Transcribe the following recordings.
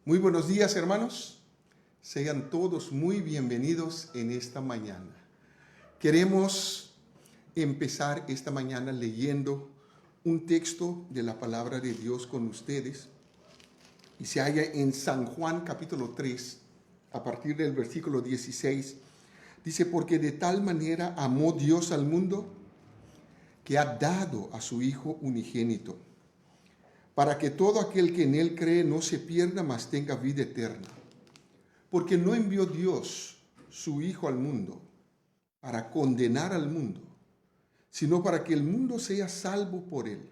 Muy buenos días, hermanos. Sean todos muy bienvenidos en esta mañana. Queremos empezar esta mañana leyendo un texto de la palabra de Dios con ustedes. Y se halla en San Juan capítulo 3, a partir del versículo 16. Dice, porque de tal manera amó Dios al mundo que ha dado a su Hijo unigénito, para que todo aquel que en él cree no se pierda, mas tenga vida eterna. Porque no envió Dios su Hijo al mundo para condenar al mundo, sino para que el mundo sea salvo por él.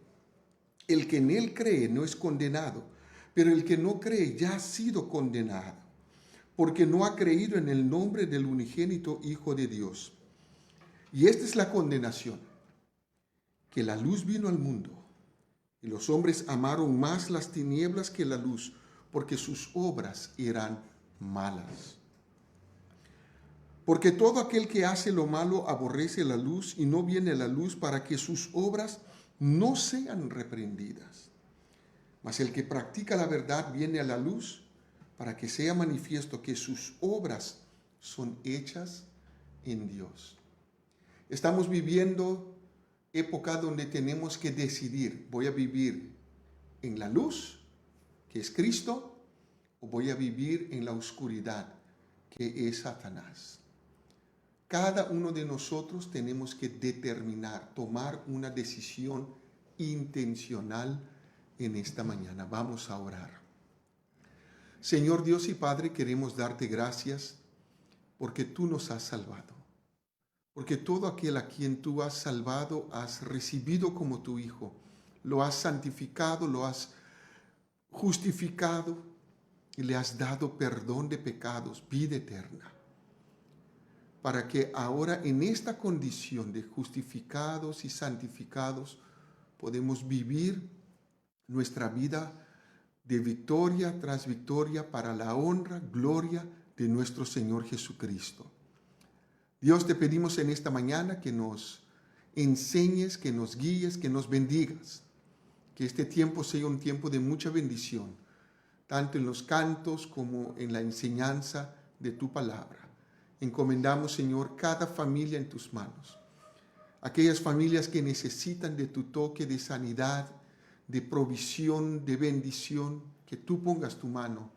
El que en él cree no es condenado, pero el que no cree ya ha sido condenado, porque no ha creído en el nombre del unigénito Hijo de Dios. Y esta es la condenación, que la luz vino al mundo, y los hombres amaron más las tinieblas que la luz, porque sus obras eran malas. Porque todo aquel que hace lo malo aborrece la luz y no viene a la luz para que sus obras no sean reprendidas. Mas el que practica la verdad viene a la luz para que sea manifiesto que sus obras son hechas en Dios. Estamos viviendo época donde tenemos que decidir, ¿voy a vivir en la luz, que es Cristo, o voy a vivir en la oscuridad, que es Satanás? Cada uno de nosotros tenemos que determinar, tomar una decisión intencional en esta mañana. Vamos a orar. Señor Dios y Padre, queremos darte gracias porque tú nos has salvado. Porque todo aquel a quien tú has salvado, has recibido como tu Hijo, lo has santificado, lo has justificado y le has dado perdón de pecados, vida eterna. Para que ahora en esta condición de justificados y santificados podemos vivir nuestra vida de victoria tras victoria para la honra, gloria de nuestro Señor Jesucristo. Dios, te pedimos en esta mañana que nos enseñes, que nos guíes, que nos bendigas. Que este tiempo sea un tiempo de mucha bendición, tanto en los cantos como en la enseñanza de tu palabra. Encomendamos, Señor, cada familia en tus manos. Aquellas familias que necesitan de tu toque de sanidad, de provisión, de bendición, que tú pongas tu mano,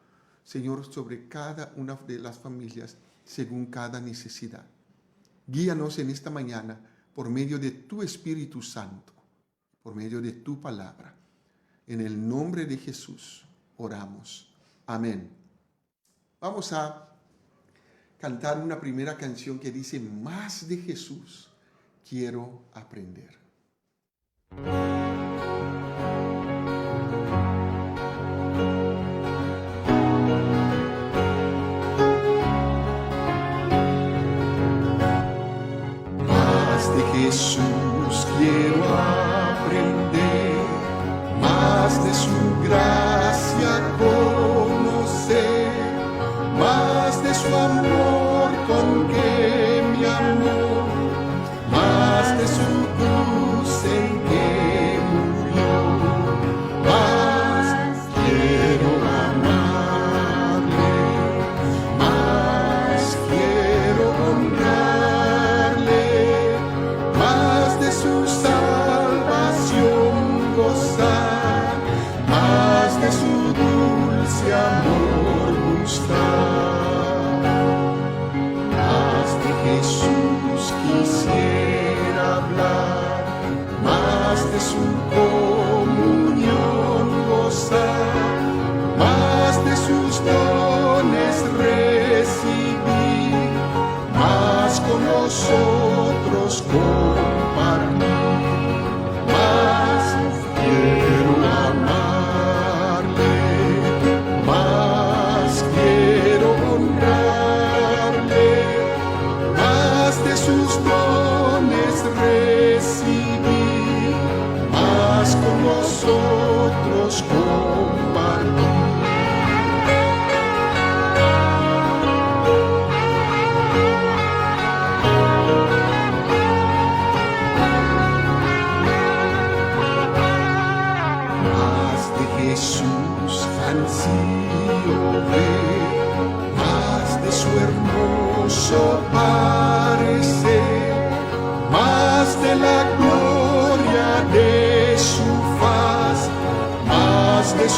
Señor, sobre cada una de las familias según cada necesidad. Guíanos en esta mañana por medio de tu Espíritu Santo, por medio de tu palabra. En el nombre de Jesús oramos. Amén. Vamos a cantar una primera canción que dice, más de Jesús quiero aprender. Jesús quiero aprender, más de su gracia conocer, más de su amor con que me amó, más de su cruz en que murió, más quiero amarle, más quiero honrarle, más de su salvación gozar, más de su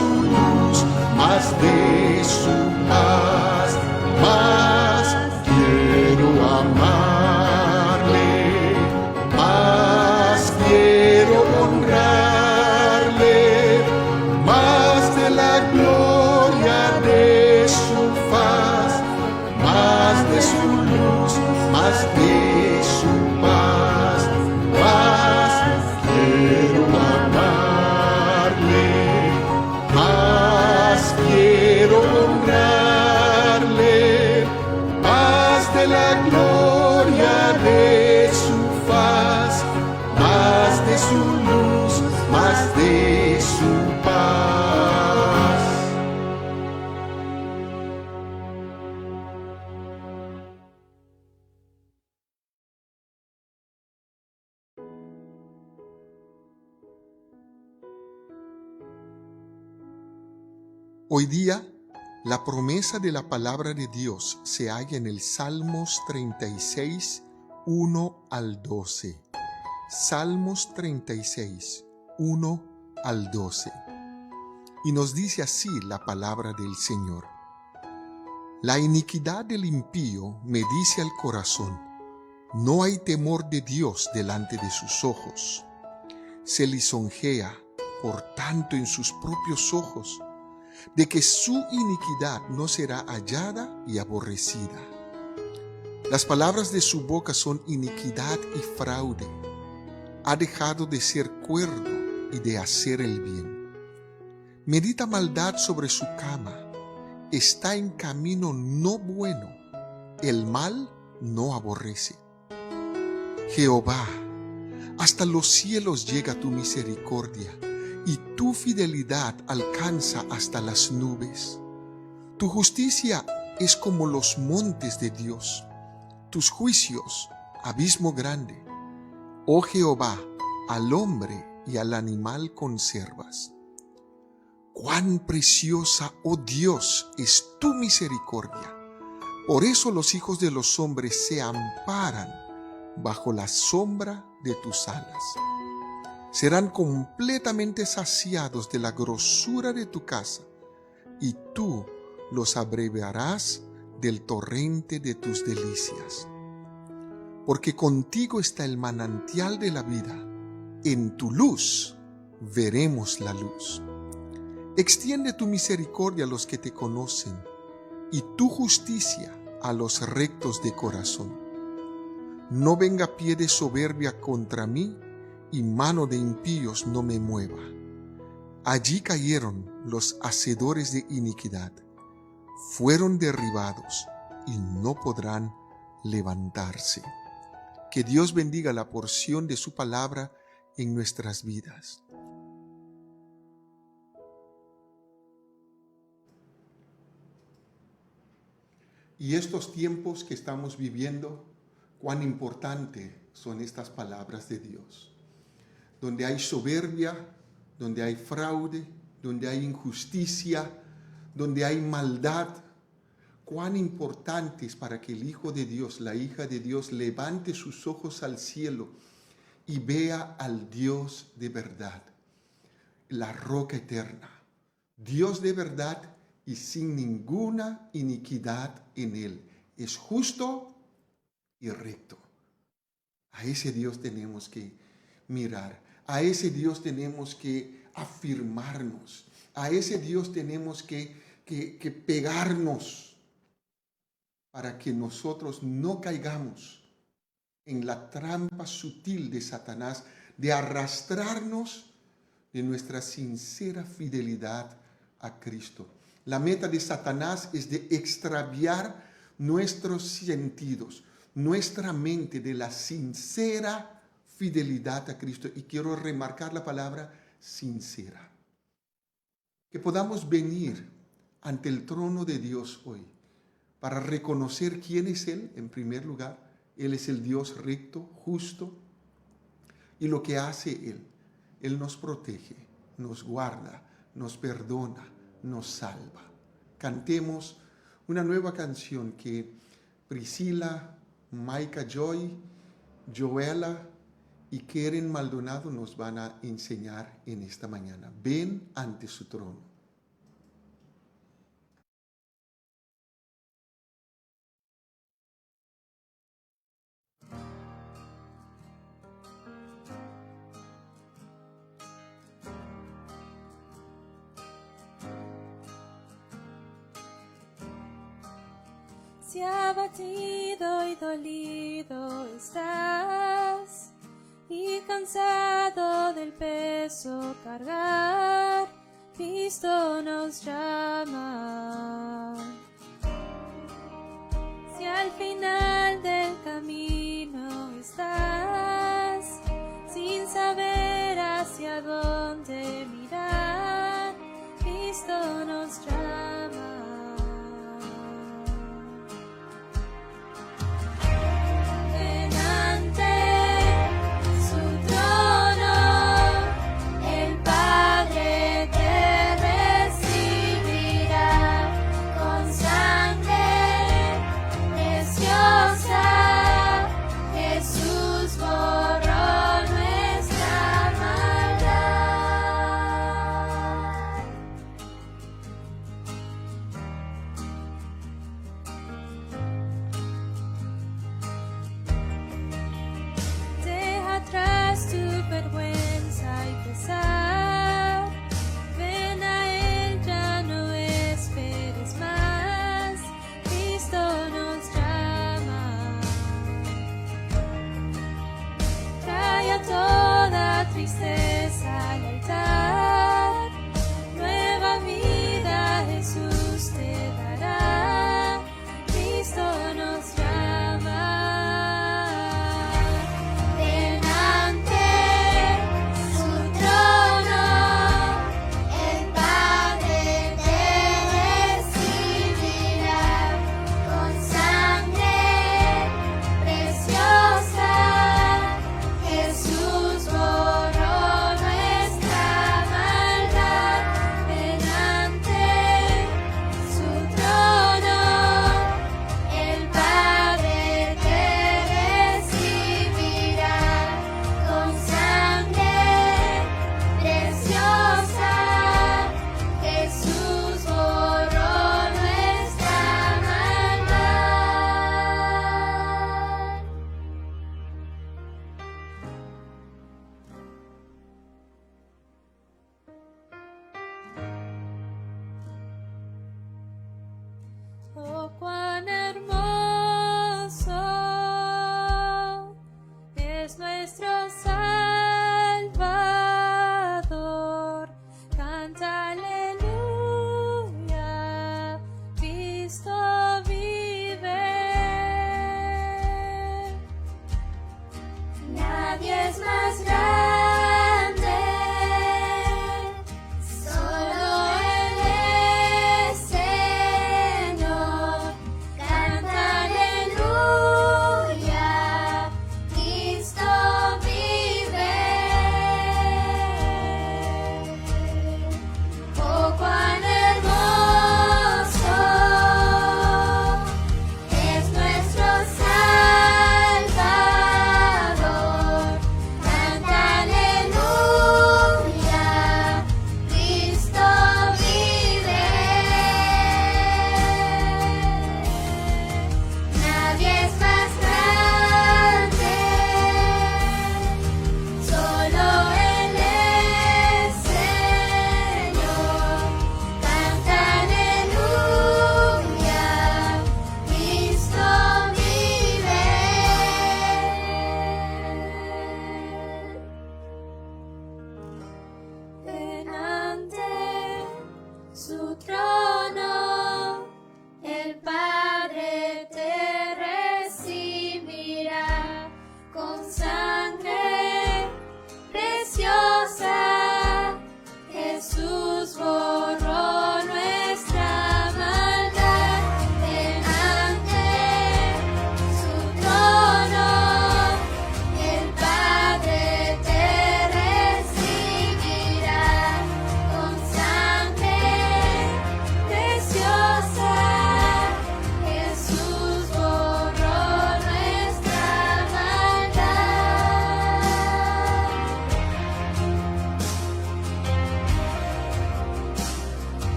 su luz, más de su paz, más quiero amarle, más quiero honrarle, más de la gloria de su faz, más de su luz, más de su paz, más quiero amarle, más quiero honrarle, más de la gloria de su faz, más de su luz, más de su paz. Hoy día, la promesa de la palabra de Dios se halla en el Salmos 36, 1 al 12. Salmos 36, 1 al 12. Y nos dice así la palabra del Señor. La iniquidad del impío me dice al corazón, no hay temor de Dios delante de sus ojos. Se lisonjea, por tanto, en sus propios ojos, de que su iniquidad no será hallada y aborrecida. Las palabras de su boca son iniquidad y fraude. Ha dejado de ser cuerdo y de hacer el bien. Medita maldad sobre su cama. Está en camino no bueno. El mal no aborrece. Jehová, hasta los cielos llega tu misericordia, y tu fidelidad alcanza hasta las nubes. Tu justicia es como los montes de Dios, tus juicios, abismo grande. Oh Jehová, al hombre y al animal conservas. Cuán preciosa, oh Dios, es tu misericordia. Por eso los hijos de los hombres se amparan bajo la sombra de tus alas. Serán completamente saciados de la grosura de tu casa, y tú los abrevarás del torrente de tus delicias. Porque contigo está el manantial de la vida, en tu luz veremos la luz. Extiende tu misericordia a los que te conocen, y tu justicia a los rectos de corazón. No venga pie de soberbia contra mí, y mano de impíos no me mueva. Allí cayeron los hacedores de iniquidad, fueron derribados y no podrán levantarse. Que Dios bendiga la porción de su palabra en nuestras vidas. Y estos tiempos que estamos viviendo, cuán importante son estas palabras de Dios. Donde hay soberbia, donde hay fraude, donde hay injusticia, donde hay maldad, cuán importante es para que el Hijo de Dios, la hija de Dios, levante sus ojos al cielo y vea al Dios de verdad, la roca eterna, Dios de verdad y sin ninguna iniquidad en él. Es justo y recto. A ese Dios tenemos que mirar. A ese Dios tenemos que afirmarnos. A ese Dios tenemos que pegarnos para que nosotros no caigamos en la trampa sutil de Satanás de arrastrarnos de nuestra sincera fidelidad a Cristo. La meta de Satanás es de extraviar nuestros sentidos, nuestra mente de la sincera fidelidad a Cristo. Y quiero remarcar la palabra sincera. Que podamos venir ante el trono de Dios hoy para reconocer quién es Él en primer lugar. Él es el Dios recto, justo, y lo que hace Él. Él nos protege, nos guarda, nos perdona, nos salva. Cantemos una nueva canción que Priscila, Maika Joy, Joela y Keren Maldonado nos van a enseñar en esta mañana. Ven ante su trono. Si abatido y dolido estás y cansado del peso cargar, Cristo nos llama. Si al final del camino estás sin saber hacia dónde mirar, Cristo nos llama. Ven a Él, ya no esperes más, Cristo nos llama. Trae a toda tristeza al altar, nueva vida Jesús te dará, Cristo nos llama. Oh, cuán hermoso es nuestro Salvador. Canta aleluya, Cristo vive. Nadie es más grande, solo Él es Señor. Canta aleluya, Cristo vive. Oh, cuán hermoso es nuestro Salvador. Canta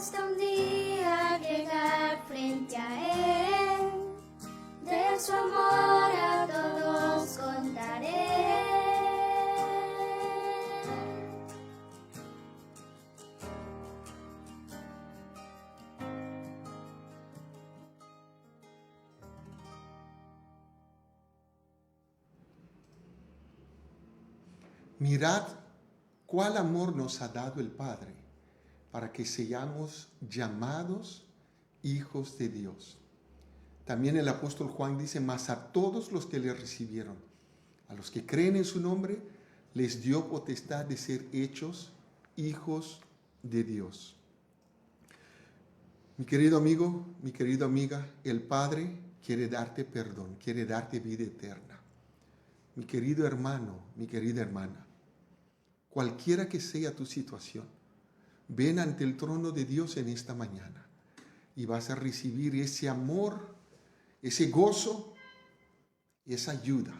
hasta un día llegar frente a Él. De su amor a todos contaré. Mirad cuál amor nos ha dado el Padre para que seamos llamados hijos de Dios. También el apóstol Juan dice, mas a todos los que le recibieron, a los que creen en su nombre, les dio potestad de ser hechos hijos de Dios. Mi querido amigo, mi querida amiga, el Padre quiere darte perdón, quiere darte vida eterna. Mi querido hermano, mi querida hermana, cualquiera que sea tu situación, ven ante el trono de Dios en esta mañana y vas a recibir ese amor, ese gozo, esa ayuda,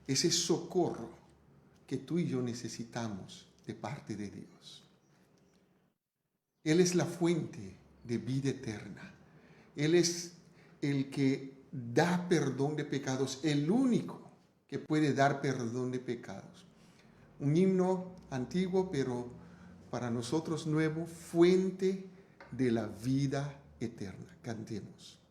ese socorro que tú y yo necesitamos de parte de Dios. Él es la fuente de vida eterna. Él es el que da perdón de pecados, el único que puede dar perdón de pecados. Un himno antiguo, pero para nosotros nuevo, fuente de la vida eterna. Cantemos.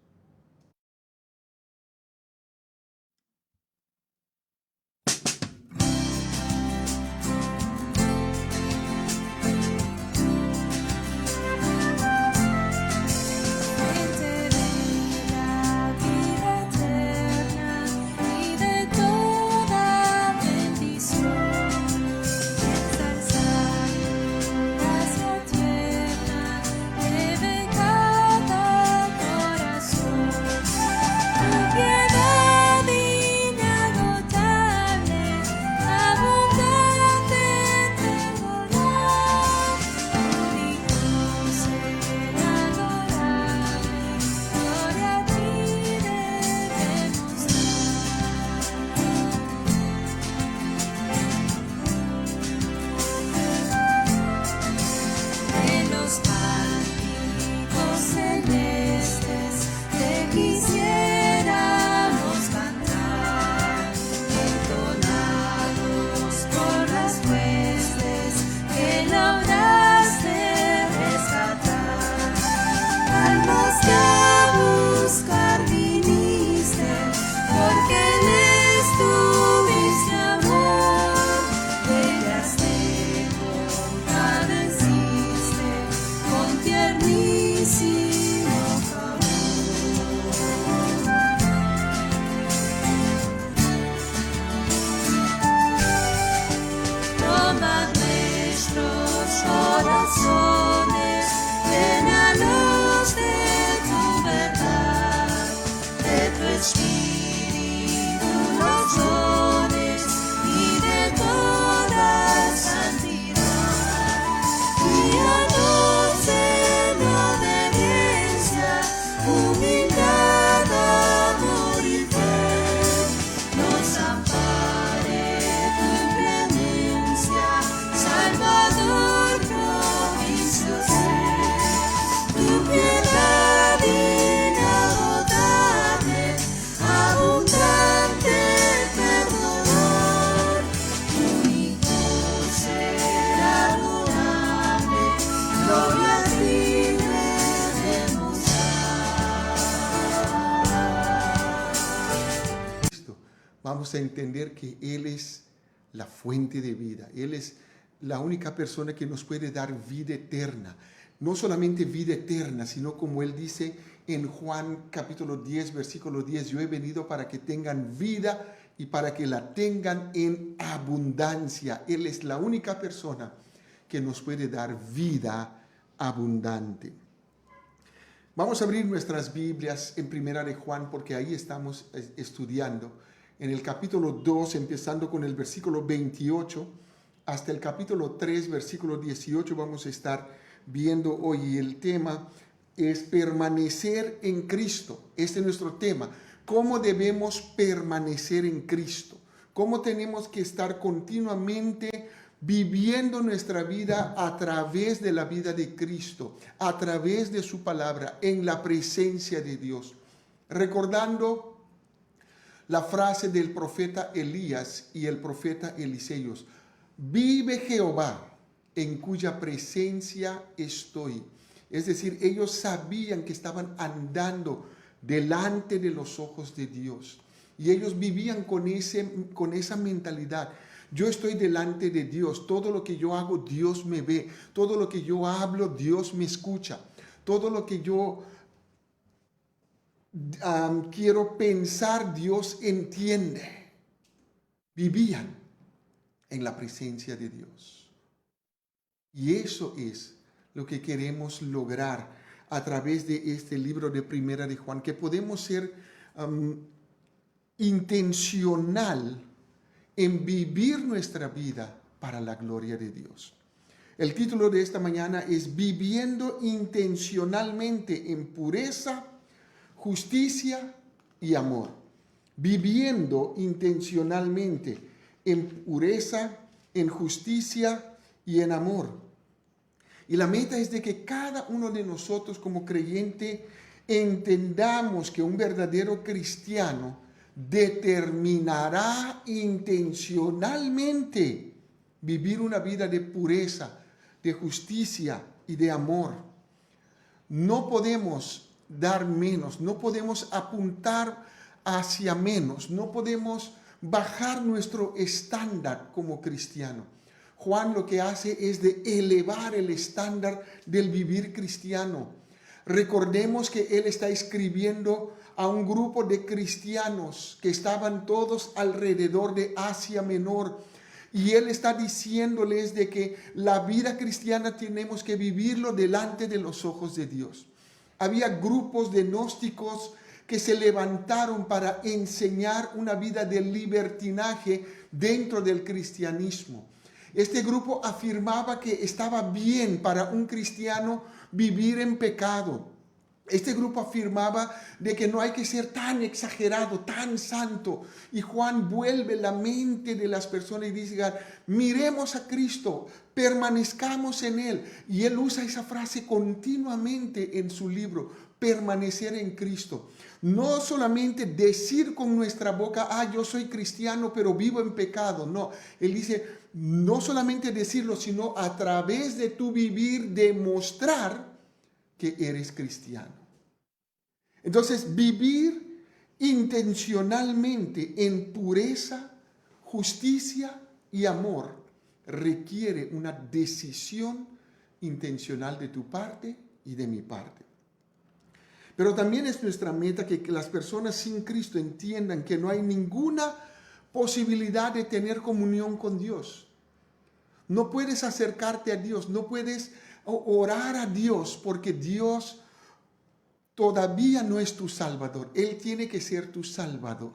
Vamos a entender que Él es la fuente de vida. Él es la única persona que nos puede dar vida eterna. No solamente vida eterna, sino como Él dice en Juan capítulo 10, versículo 10, yo he venido para que tengan vida y para que la tengan en abundancia. Él es la única persona que nos puede dar vida abundante. Vamos a abrir nuestras Biblias en Primera de Juan porque ahí estamos estudiando. En el capítulo 2, empezando con el versículo 28, hasta el capítulo 3, versículo 18, vamos a estar viendo hoy. El tema es permanecer en Cristo. Este es nuestro tema. ¿Cómo debemos permanecer en Cristo? ¿Cómo tenemos que estar continuamente viviendo nuestra vida a través de la vida de Cristo, a través de su palabra, en la presencia de Dios. Recordando la frase del profeta Elías y el profeta Eliseos: vive Jehová, en cuya presencia estoy. Es decir, ellos sabían que estaban andando delante de los ojos de Dios. Y ellos vivían con esa mentalidad. Yo estoy delante de Dios. Todo lo que yo hago, Dios me ve. Todo lo que yo hablo, Dios me escucha. Todo lo que yo quiero pensar, Dios entiende. Vivían en la presencia de Dios. Y eso es lo que queremos lograr a través de este libro de Primera de Juan, que podemos ser intencional en vivir nuestra vida para la gloria de Dios. El título de esta mañana es Viviendo intencionalmente en pureza, justicia y amor. Viviendo intencionalmente en pureza, en justicia y en amor. Y la meta es de que cada uno de nosotros como creyente entendamos que un verdadero cristiano determinará intencionalmente vivir una vida de pureza, de justicia y de amor. No podemos dar menos, no podemos apuntar hacia menos, no podemos bajar nuestro estándar como cristiano. Juan lo que hace es de elevar el estándar del vivir cristiano. Recordemos que él está escribiendo a un grupo de cristianos que estaban todos alrededor de Asia Menor. Y él está diciéndoles de que la vida cristiana tenemos que vivirlo delante de los ojos de Dios. Había grupos de gnósticos que se levantaron para enseñar una vida de libertinaje dentro del cristianismo. Este grupo afirmaba que estaba bien para un cristiano vivir en pecado. Este grupo afirmaba de que no hay que ser tan exagerado, tan santo. Y Juan vuelve la mente de las personas y dice: miremos a Cristo, permanezcamos en Él. Y él usa esa frase continuamente en su libro: permanecer en Cristo. No solamente decir con nuestra boca: yo soy cristiano pero vivo en pecado. No, él dice: no solamente decirlo, sino a través de tu vivir demostrar que eres cristiano. Entonces, vivir intencionalmente en pureza, justicia y amor requiere una decisión intencional de tu parte y de mi parte. Pero también es nuestra meta que las personas sin Cristo entiendan que no hay ninguna posibilidad de tener comunión con Dios. No puedes acercarte a Dios, no puedes orar a Dios porque Dios todavía no es tu Salvador. Él tiene que ser tu Salvador.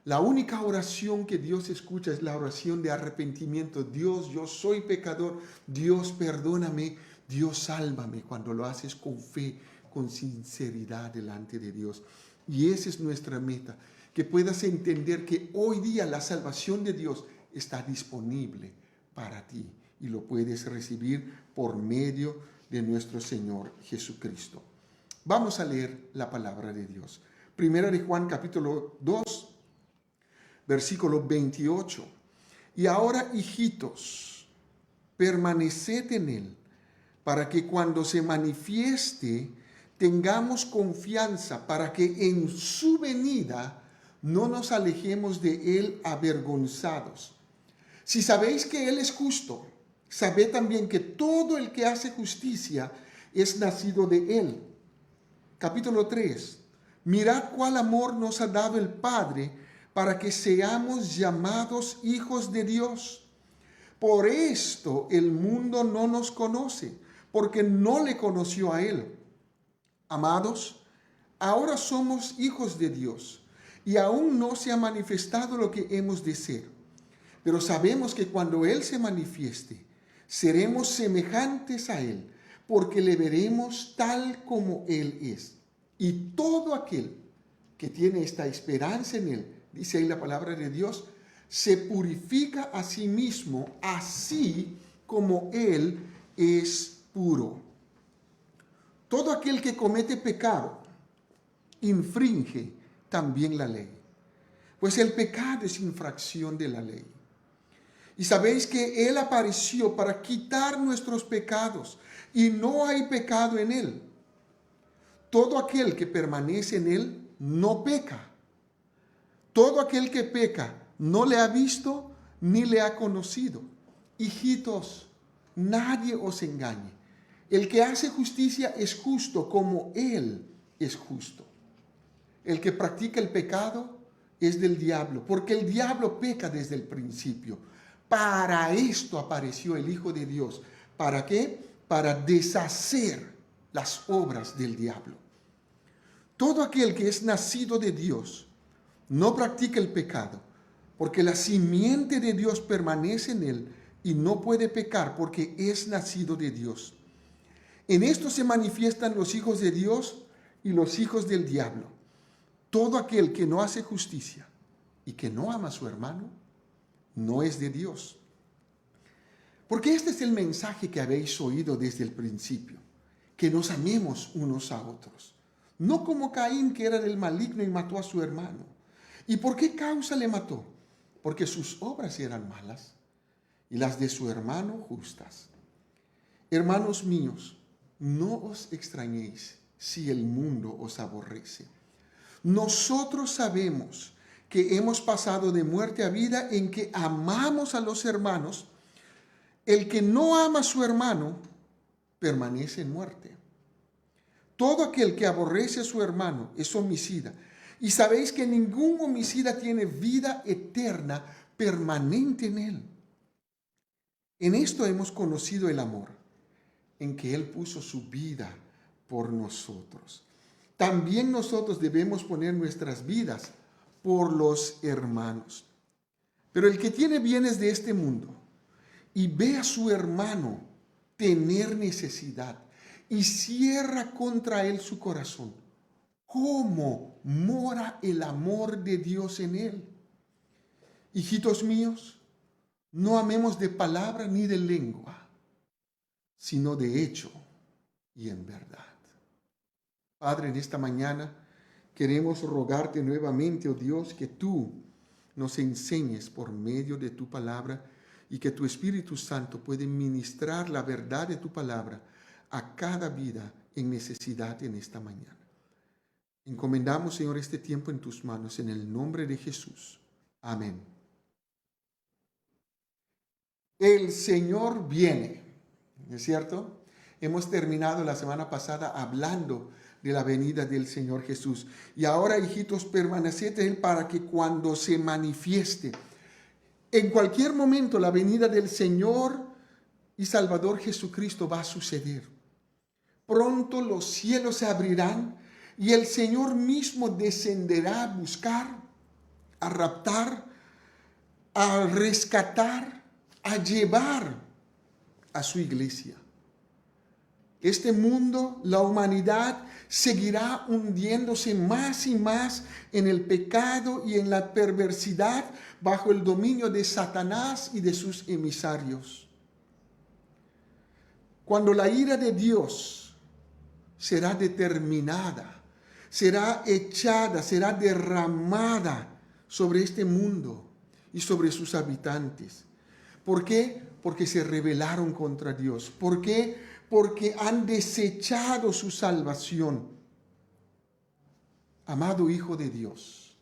La única oración que Dios escucha es la oración de arrepentimiento. Dios, yo soy pecador. Dios, perdóname. Dios, sálvame. Cuando lo haces con fe, con sinceridad delante de Dios. Y esa es nuestra meta. Que puedas entender que hoy día la salvación de Dios está disponible para ti. Y lo puedes recibir por medio de nuestro Señor Jesucristo. Vamos a leer la palabra de Dios. Primera de Juan capítulo 2, versículo 28. Y ahora, hijitos, permaneced en Él, para que cuando se manifieste tengamos confianza, para que en su venida no nos alejemos de Él avergonzados. Si sabéis que Él es justo, sabed también que todo el que hace justicia es nacido de Él. Capítulo 3. Mirad cuál amor nos ha dado el Padre para que seamos llamados hijos de Dios. Por esto el mundo no nos conoce, porque no le conoció a Él. Amados, ahora somos hijos de Dios, y aún no se ha manifestado lo que hemos de ser. Pero sabemos que cuando Él se manifieste, seremos semejantes a Él, porque le veremos tal como Él es. Y todo aquel que tiene esta esperanza en Él, dice ahí la palabra de Dios, se purifica a sí mismo, así como Él es puro. Todo aquel que comete pecado infringe también la ley, pues el pecado es infracción de la ley. Y sabéis que Él apareció para quitar nuestros pecados, y no hay pecado en Él. Todo aquel que permanece en Él no peca. Todo aquel que peca no le ha visto ni le ha conocido. Hijitos, nadie os engañe. El que hace justicia es justo como Él es justo. El que practica el pecado es del diablo, porque el diablo peca desde el principio. Para esto apareció el Hijo de Dios. ¿Para qué? Para deshacer las obras del diablo. Todo aquel que es nacido de Dios no practica el pecado, porque la simiente de Dios permanece en él y no puede pecar porque es nacido de Dios. En esto se manifiestan los hijos de Dios y los hijos del diablo. Todo aquel que no hace justicia y que no ama a su hermano, no es de Dios. Porque este es el mensaje que habéis oído desde el principio, que nos amemos unos a otros. No como Caín, que era del maligno y mató a su hermano. ¿Y por qué causa le mató? Porque sus obras eran malas y las de su hermano justas. Hermanos míos, no os extrañéis si el mundo os aborrece. Nosotros sabemos que hemos pasado de muerte a vida en que amamos a los hermanos. El que no ama a su hermano permanece en muerte. Todo aquel que aborrece a su hermano es homicida. Y sabéis que ningún homicida tiene vida eterna permanente en él. En esto hemos conocido el amor, en que Él puso su vida por nosotros. También nosotros debemos poner nuestras vidas por los hermanos. Pero el que tiene bienes de este mundo y ve a su hermano tener necesidad y cierra contra él su corazón, ¿cómo mora el amor de Dios en él? Hijitos míos, no amemos de palabra ni de lengua, sino de hecho y en verdad. Padre, en esta mañana queremos rogarte nuevamente, oh Dios, que tú nos enseñes por medio de tu palabra y que tu Espíritu Santo pueda ministrar la verdad de tu palabra a cada vida en necesidad en esta mañana. Encomendamos, Señor, este tiempo en tus manos, en el nombre de Jesús. Amén. El Señor viene, ¿no es cierto? Hemos terminado la semana pasada hablando de la venida del Señor Jesús. Y ahora, hijitos, permaneced en Él para que cuando se manifieste, en cualquier momento la venida del Señor y Salvador Jesucristo va a suceder. Pronto los cielos se abrirán y el Señor mismo descenderá a buscar, a raptar, a rescatar, a llevar a su iglesia. Este mundo, la humanidad, seguirá hundiéndose más y más en el pecado y en la perversidad bajo el dominio de Satanás y de sus emisarios. Cuando la ira de Dios será determinada, será echada, será derramada sobre este mundo y sobre sus habitantes. ¿Por qué? Porque se rebelaron contra Dios. ¿Por qué? Porque han desechado su salvación. Amado Hijo de Dios,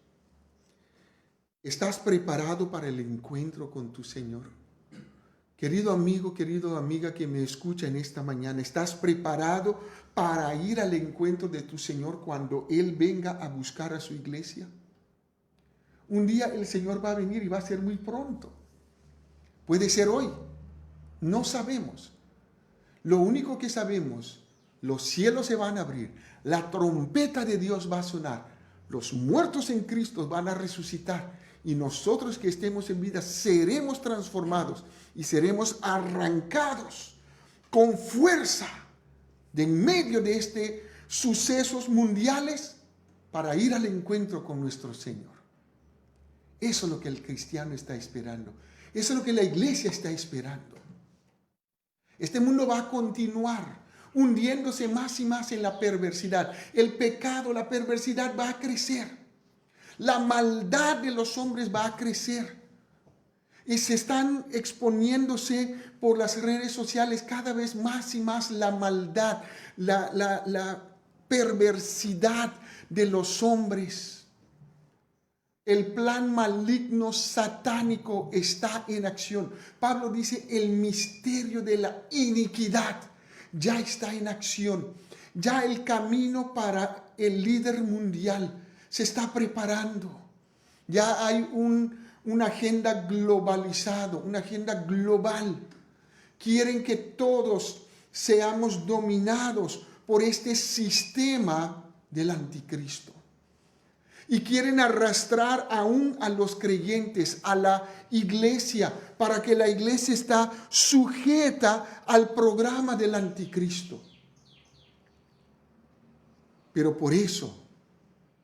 ¿estás preparado para el encuentro con tu Señor? Querido amigo, querida amiga que me escucha en esta mañana, ¿estás preparado para ir al encuentro de tu Señor cuando Él venga a buscar a su iglesia? Un día el Señor va a venir y va a ser muy pronto. Puede ser hoy, no sabemos. Lo único que sabemos, los cielos se van a abrir, la trompeta de Dios va a sonar, los muertos en Cristo van a resucitar y nosotros que estemos en vida seremos transformados y seremos arrancados con fuerza de en medio de estos sucesos mundiales para ir al encuentro con nuestro Señor. Eso es lo que el cristiano está esperando. Eso es lo que la iglesia está esperando. Este mundo va a continuar hundiéndose más y más en la perversidad. El pecado, la perversidad va a crecer. La maldad de los hombres va a crecer. Y se están exponiéndose por las redes sociales cada vez más y más la maldad, la perversidad de los hombres. El plan maligno satánico está en acción. Pablo dice, el misterio de la iniquidad ya está en acción. Ya el camino para el líder mundial se está preparando. Ya hay una agenda globalizada, una agenda global. Quieren que todos seamos dominados por este sistema del anticristo. Y quieren arrastrar aún a los creyentes, a la iglesia, para que la iglesia está sujeta al programa del anticristo. Pero por eso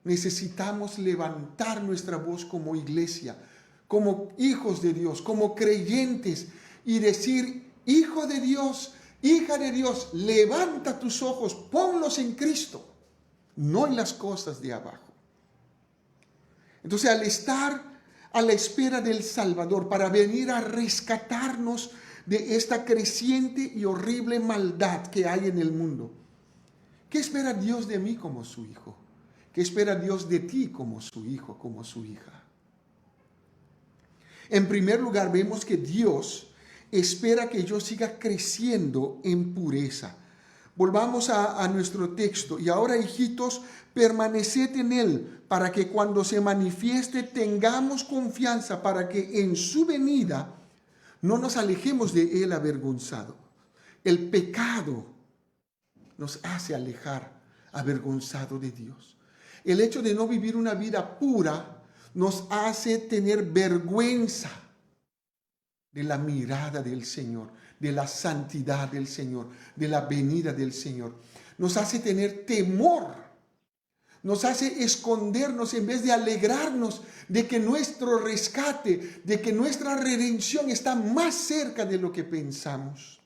necesitamos levantar nuestra voz como iglesia, como hijos de Dios, como creyentes, y decir, hijo de Dios, hija de Dios, levanta tus ojos, ponlos en Cristo, no en las cosas de abajo. Entonces, al estar a la espera del Salvador para venir a rescatarnos de esta creciente y horrible maldad que hay en el mundo, ¿qué espera Dios de mí como su hijo? ¿Qué espera Dios de ti como su hijo, como su hija? En primer lugar, vemos que Dios espera que yo siga creciendo en pureza. Volvamos a nuestro texto. Y ahora, hijitos, permaneced en Él, para que cuando se manifieste tengamos confianza, para que en su venida no nos alejemos de Él avergonzado. El pecado nos hace alejar avergonzado de Dios. El hecho de no vivir una vida pura nos hace tener vergüenza de la mirada del Señor, de la santidad del Señor, de la venida del Señor. Nos hace tener temor. Nos hace escondernos en vez de alegrarnos de que nuestro rescate, de que nuestra redención está más cerca de lo que pensamos.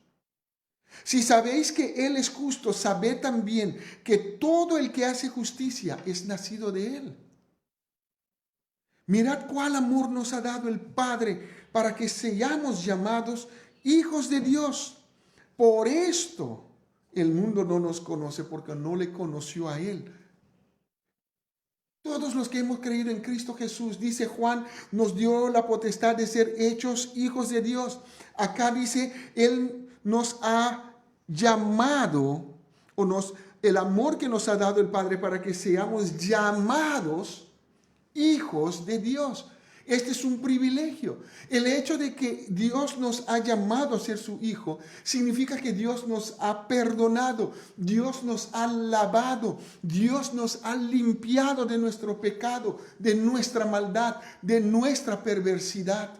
Si sabéis que Él es justo, sabed también que todo el que hace justicia es nacido de Él. Mirad cuál amor nos ha dado el Padre para que seamos llamados hijos de Dios. Por esto el mundo no nos conoce, porque no le conoció a Él. Todos los que hemos creído en Cristo Jesús, dice Juan, nos dio la potestad de ser hechos hijos de Dios. Acá dice, Él nos ha llamado, el amor que nos ha dado el Padre para que seamos llamados hijos de Dios. Este es un privilegio. El hecho de que Dios nos ha llamado a ser su hijo significa que Dios nos ha perdonado, Dios nos ha lavado, Dios nos ha limpiado de nuestro pecado, de nuestra maldad, de nuestra perversidad.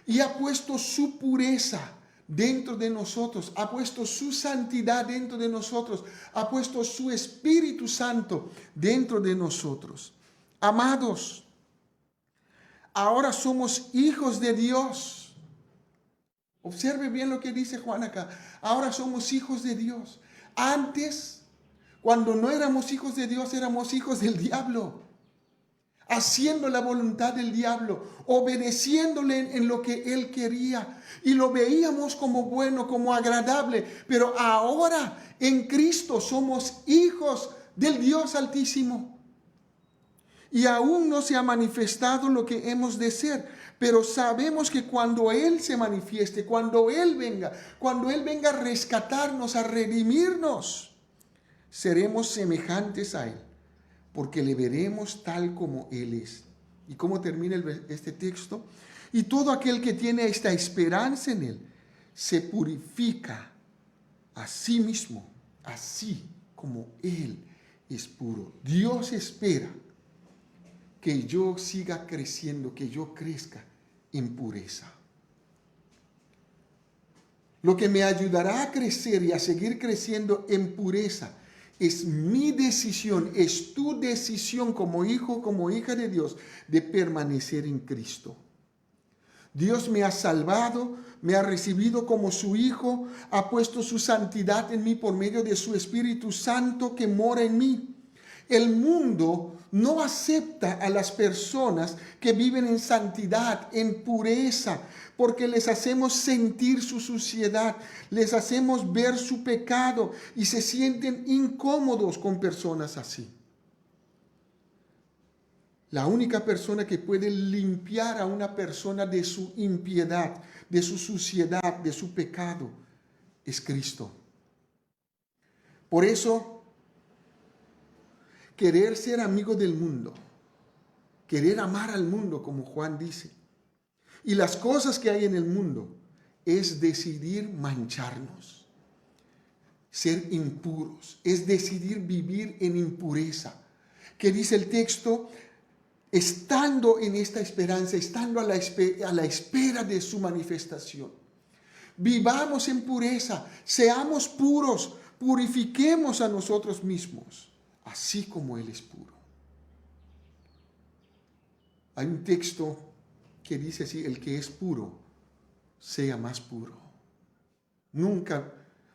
Y ha puesto su pureza dentro de nosotros, ha puesto su santidad dentro de nosotros, ha puesto su Espíritu Santo dentro de nosotros. Amados, ahora somos hijos de Dios. Observe bien lo que dice Juan acá. Ahora somos hijos de Dios. Antes, cuando no éramos hijos de Dios, éramos hijos del diablo. Haciendo la voluntad del diablo, obedeciéndole en lo que él quería. Y lo veíamos como bueno, como agradable. Pero ahora en Cristo somos hijos del Dios Altísimo. Y aún no se ha manifestado lo que hemos de ser, pero sabemos que cuando Él se manifieste, cuando Él venga a rescatarnos, a redimirnos, seremos semejantes a Él, porque le veremos tal como Él es. ¿Y cómo termina este texto? Y todo aquel que tiene esta esperanza en Él, se purifica a sí mismo, así como Él es puro. Dios espera que yo siga creciendo, que yo crezca en pureza. Lo que me ayudará a crecer y a seguir creciendo en pureza Es mi decisión, es tu decisión como hijo, como hija de Dios, de permanecer en Cristo. Dios me ha salvado, me ha recibido como su hijo, ha puesto su santidad en mí por medio de su Espíritu Santo que mora en mí. El mundo no acepta a las personas que viven en santidad, en pureza, porque les hacemos sentir su suciedad, les hacemos ver su pecado y se sienten incómodos con personas así. La única persona que puede limpiar a una persona de su impiedad, de su suciedad, de su pecado, es Cristo. Por eso, querer ser amigo del mundo, querer amar al mundo, como Juan dice, y las cosas que hay en el mundo, es decidir mancharnos, ser impuros, es decidir vivir en impureza. ¿Qué dice el texto? Estando en esta esperanza, estando a la espera de su manifestación. Vivamos en pureza, seamos puros, purifiquemos a nosotros mismos, así como Él es puro. Hay un texto que dice así: el que es puro, sea más puro. Nunca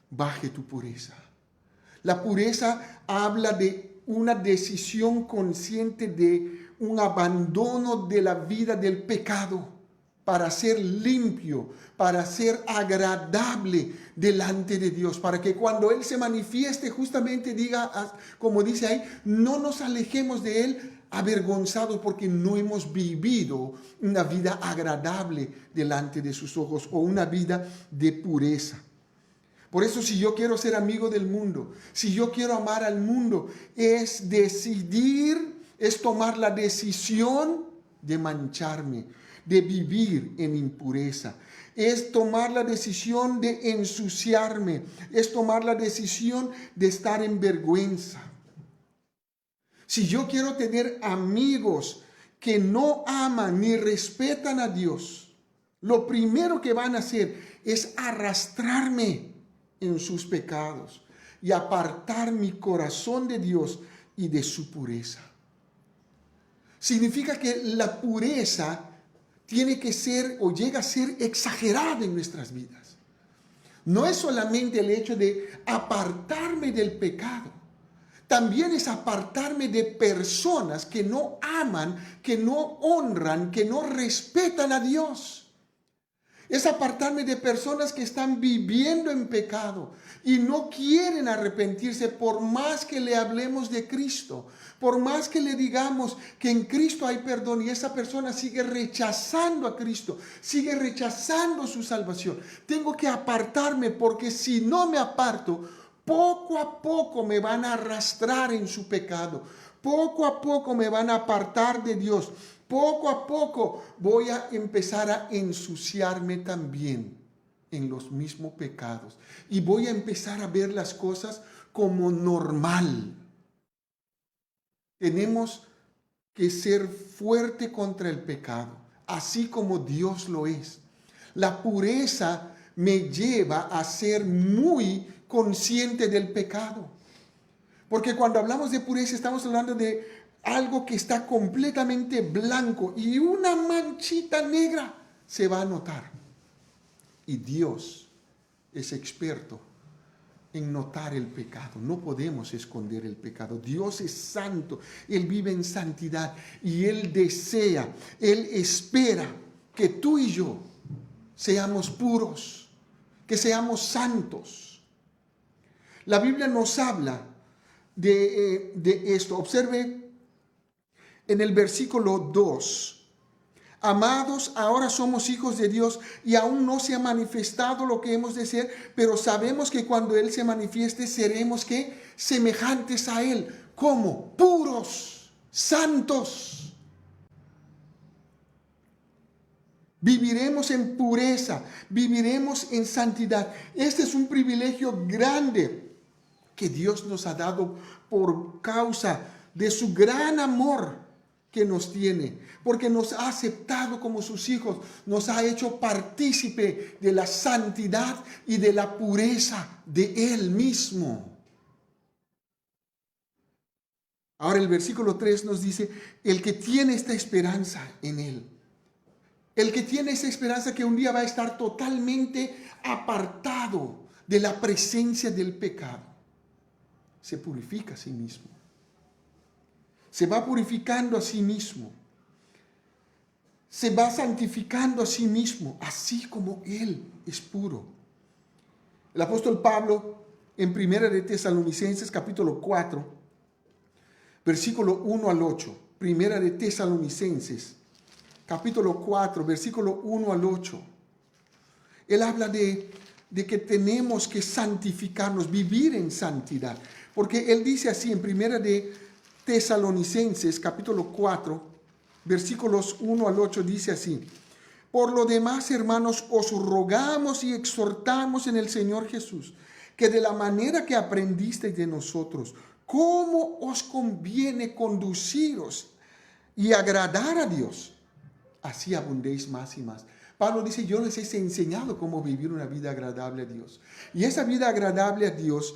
baje tu pureza. La pureza habla de una decisión consciente de un abandono de la vida del pecado para ser limpio, para ser agradable delante de Dios, para que cuando Él se manifieste justamente diga, como dice ahí, no nos alejemos de Él avergonzados porque no hemos vivido una vida agradable delante de sus ojos o una vida de pureza. Por eso, si yo quiero ser amigo del mundo, si yo quiero amar al mundo, es tomar la decisión de mancharme, de vivir en impureza. Es tomar la decisión de ensuciarme, es tomar la decisión de estar en vergüenza. Si yo quiero tener amigos que no aman ni respetan a Dios, lo primero que van a hacer es arrastrarme en sus pecados y apartar mi corazón de Dios y de su pureza. Significa que la pureza tiene que ser o llega a ser exagerada en nuestras vidas. No es solamente el hecho de apartarme del pecado, también es apartarme de personas que no aman, que no honran, que no respetan a Dios. Es apartarme de personas que están viviendo en pecado y no quieren arrepentirse por más que le hablemos de Cristo, por más que le digamos que en Cristo hay perdón, y esa persona sigue rechazando a Cristo, sigue rechazando su salvación. Tengo que apartarme, porque si no me aparto, poco a poco me van a arrastrar en su pecado, poco a poco me van a apartar de Dios. Poco a poco voy a empezar a ensuciarme también en los mismos pecados. Y voy a empezar a ver las cosas como normal. Tenemos que ser fuerte contra el pecado, así como Dios lo es. La pureza me lleva a ser muy consciente del pecado. Porque cuando hablamos de pureza estamos hablando de algo que está completamente blanco y una manchita negra se va a notar. Y Dios es experto en notar el pecado. No podemos esconder el pecado. Dios es santo, Él vive en santidad y Él desea, Él espera que tú y yo seamos puros, que seamos santos. La Biblia nos habla de esto. Observe en el versículo 2, amados, ahora somos hijos de Dios y aún no se ha manifestado lo que hemos de ser, pero sabemos que cuando Él se manifieste seremos ¿qué? Semejantes a Él. ¿Cómo? Puros, santos. Viviremos en pureza, viviremos en santidad. Este es un privilegio grande que Dios nos ha dado por causa de su gran amor que nos tiene, porque nos ha aceptado como sus hijos, nos ha hecho partícipe de la santidad y de la pureza de Él mismo. Ahora el versículo 3 nos dice, el que tiene esta esperanza en Él, el que tiene esa esperanza que un día va a estar totalmente apartado de la presencia del pecado, se purifica a sí mismo. Se va purificando a sí mismo. Se va santificando a sí mismo, así como Él es puro. El apóstol Pablo, en 1 de Tesalonicenses, capítulo 4, versículo 1 al 8. 1 de Tesalonicenses, capítulo 4, versículo 1 al 8. Él habla de que tenemos que santificarnos, vivir en santidad. Porque él dice así en 1 de Tesalonicenses, capítulo 4, versículos 1 al 8, dice así. Por lo demás, hermanos, os rogamos y exhortamos en el Señor Jesús, que de la manera que aprendisteis de nosotros, cómo os conviene conduciros y agradar a Dios, así abundéis más y más. Pablo dice, yo les he enseñado cómo vivir una vida agradable a Dios. Y esa vida agradable a Dios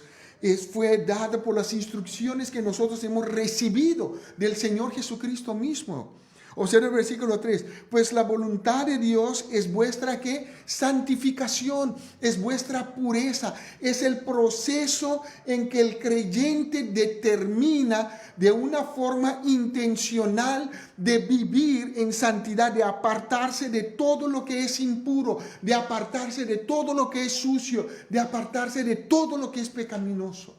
fue dada por las instrucciones que nosotros hemos recibido del Señor Jesucristo mismo. Observa el versículo 3. Pues la voluntad de Dios es vuestra ¿qué? Santificación, es vuestra pureza. Es el proceso en que el creyente determina de una forma intencional de vivir en santidad, de apartarse de todo lo que es impuro, de apartarse de todo lo que es sucio, de apartarse de todo lo que es pecaminoso.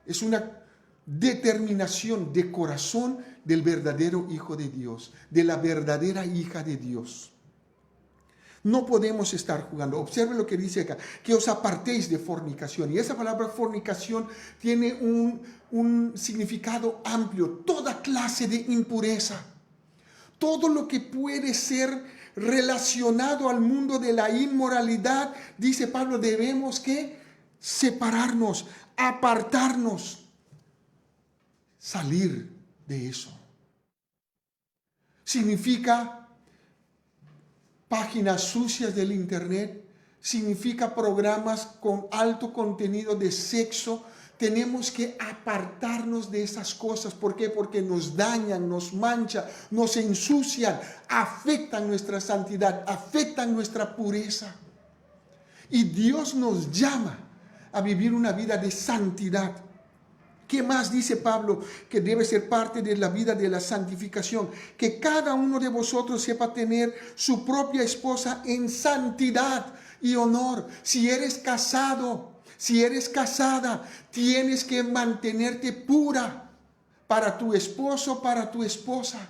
Es una determinación de corazón del verdadero Hijo de Dios, de la verdadera hija de Dios. No podemos estar jugando. Observe lo que dice acá, que os apartéis de fornicación. Y esa palabra fornicación tiene un significado amplio, toda clase de impureza. Todo lo que puede ser relacionado al mundo de la inmoralidad, dice Pablo, debemos que separarnos, apartarnos. Salir de eso. Significa páginas sucias del internet, significa programas con alto contenido de sexo. Tenemos que apartarnos de esas cosas. ¿Por qué? Porque nos dañan, nos manchan, nos ensucian, afectan nuestra santidad, afectan nuestra pureza. Y Dios nos llama a vivir una vida de santidad. ¿Qué más dice Pablo que debe ser parte de la vida de la santificación? Que cada uno de vosotros sepa tener su propia esposa en santidad y honor. Si eres casado, si eres casada, tienes que mantenerte pura para tu esposo, para tu esposa.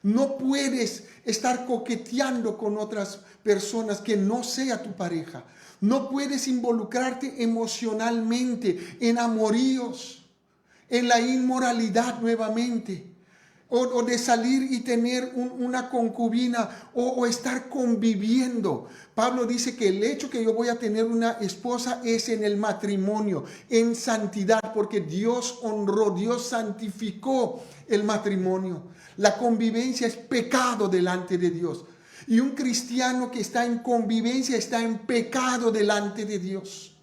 No puedes estar coqueteando con otras personas que no sea tu pareja. No puedes involucrarte emocionalmente en amoríos, en la inmoralidad nuevamente, o de salir y tener una concubina o estar conviviendo. Pablo dice que el hecho que yo voy a tener una esposa es en el matrimonio, en santidad, porque Dios honró, Dios santificó el matrimonio. La convivencia es pecado delante de Dios. Y un cristiano que está en convivencia está en pecado delante de Dios.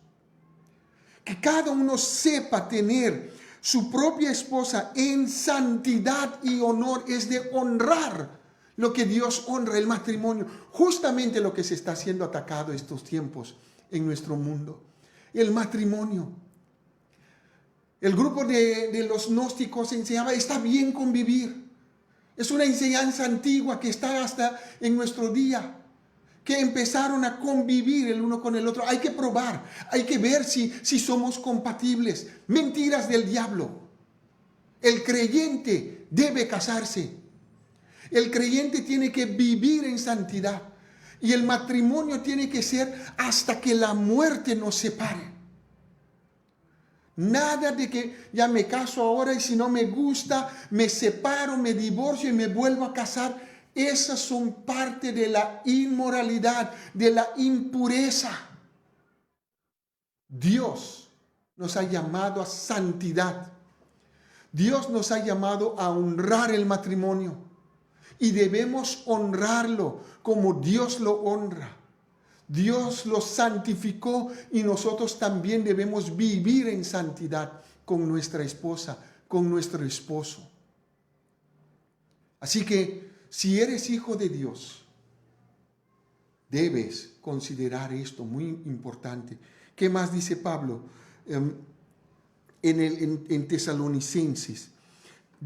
Que cada uno sepa tener su propia esposa en santidad y honor, es de honrar lo que Dios honra, el matrimonio. Justamente lo que se está siendo atacado estos tiempos en nuestro mundo. El matrimonio. El grupo de los gnósticos enseñaba, está bien convivir. Es una enseñanza antigua que está hasta en nuestro día, que empezaron a convivir el uno con el otro. Hay que probar, hay que ver si somos compatibles. Mentiras del diablo. El creyente debe casarse. El creyente tiene que vivir en santidad. Y el matrimonio tiene que ser hasta que la muerte nos separe. Nada de que ya me caso ahora y si no me gusta, me separo, me divorcio y me vuelvo a casar. Esas son parte de la inmoralidad, de la impureza. Dios nos ha llamado a santidad. Dios nos ha llamado a honrar el matrimonio. Y debemos honrarlo como Dios lo honra. Dios lo santificó y nosotros también debemos vivir en santidad con nuestra esposa, con nuestro esposo. Así que si eres hijo de Dios, debes considerar esto muy importante. ¿Qué más dice Pablo en Tesalonicenses?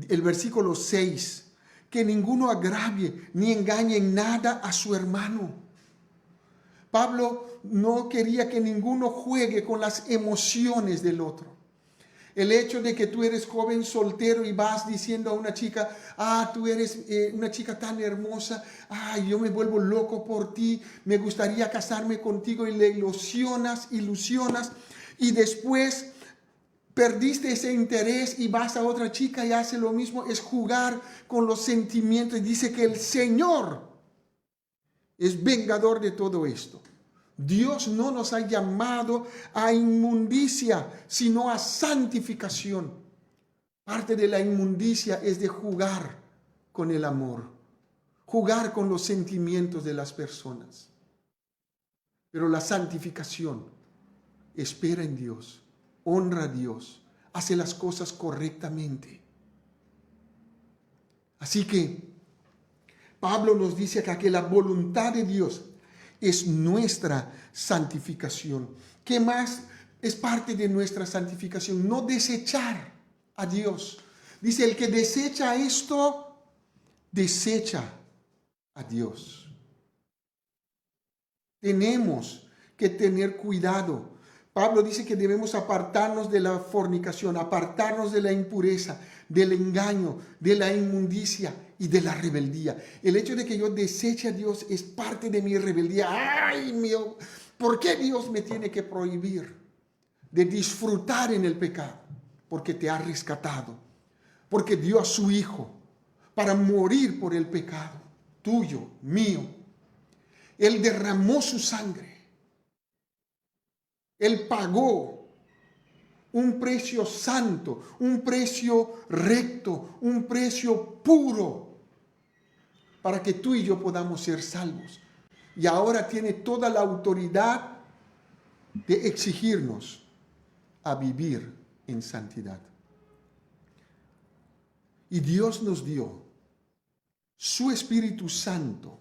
El versículo 6, que ninguno agravie ni engañe en nada a su hermano. Pablo no quería que ninguno juegue con las emociones del otro. El hecho de que tú eres joven soltero y vas diciendo a una chica, tú eres una chica tan hermosa, yo me vuelvo loco por ti, me gustaría casarme contigo, y le ilusionas, y después perdiste ese interés y vas a otra chica y hace lo mismo. Es jugar con los sentimientos. Y dice que el Señor es vengador de todo esto. Dios no nos ha llamado a inmundicia, sino a santificación. Parte de la inmundicia es de jugar con el amor, jugar con los sentimientos de las personas. Pero la santificación espera en Dios, honra a Dios, hace las cosas correctamente. Así que Pablo nos dice acá que la voluntad de Dios es nuestra santificación. ¿Qué más es parte de nuestra santificación? No desechar a Dios. Dice, el que desecha esto, desecha a Dios. Tenemos que tener cuidado. Pablo dice que debemos apartarnos de la fornicación, apartarnos de la impureza, del engaño, de la inmundicia y de la rebeldía. El hecho de que yo deseche a Dios es parte de mi rebeldía. ¿Por qué Dios me tiene que prohibir de disfrutar en el pecado? Porque te ha rescatado, porque dio a su Hijo para morir por el pecado tuyo, mío. Él derramó su sangre. Él pagó un precio santo, un precio recto, un precio puro, para que tú y yo podamos ser salvos. Y ahora tiene toda la autoridad de exigirnos a vivir en santidad. Y Dios nos dio su Espíritu Santo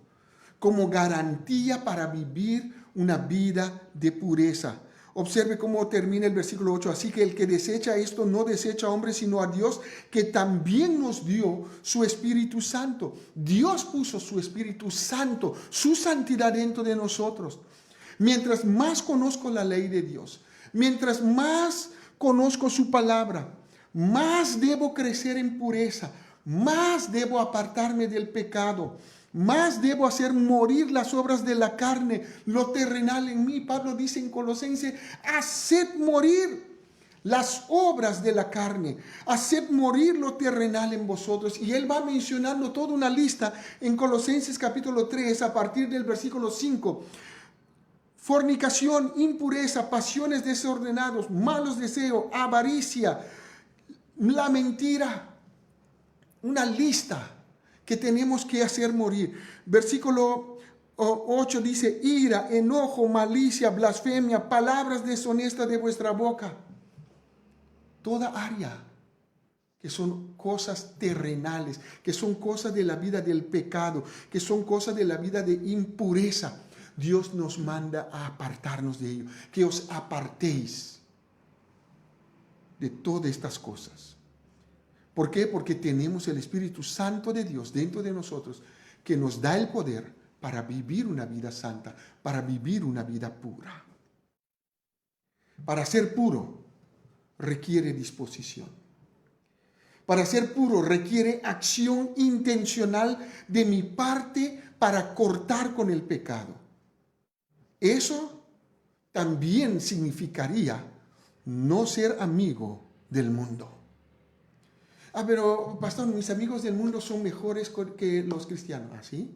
como garantía para vivir una vida de pureza. Observe cómo termina el versículo 8. Así que el que desecha esto no desecha a hombres, sino a Dios, que también nos dio su Espíritu Santo. Dios puso su Espíritu Santo, su santidad dentro de nosotros. Mientras más conozco la ley de Dios, mientras más conozco su palabra, más debo crecer en pureza, más debo apartarme del pecado, más debo hacer morir las obras de la carne, lo terrenal en mí. Pablo dice en Colosenses, haced morir las obras de la carne, haced morir lo terrenal en vosotros. Y él va mencionando toda una lista en Colosenses capítulo 3 a partir del versículo 5. Fornicación, impureza, pasiones desordenadas, malos deseos, avaricia, la mentira. Una lista que tenemos que hacer morir. Versículo 8 dice, ira, enojo, malicia, blasfemia, palabras deshonestas de vuestra boca. Toda área que son cosas terrenales, que son cosas de la vida del pecado, que son cosas de la vida de impureza. Dios nos manda a apartarnos de ello, que os apartéis de todas estas cosas. ¿Por qué? Porque tenemos el Espíritu Santo de Dios dentro de nosotros, que nos da el poder para vivir una vida santa, para vivir una vida pura. Para ser puro requiere disposición. Para ser puro requiere acción intencional de mi parte para cortar con el pecado. Eso también significaría no ser amigo del mundo. Pero pastor, mis amigos del mundo son mejores que los cristianos. ¿Así?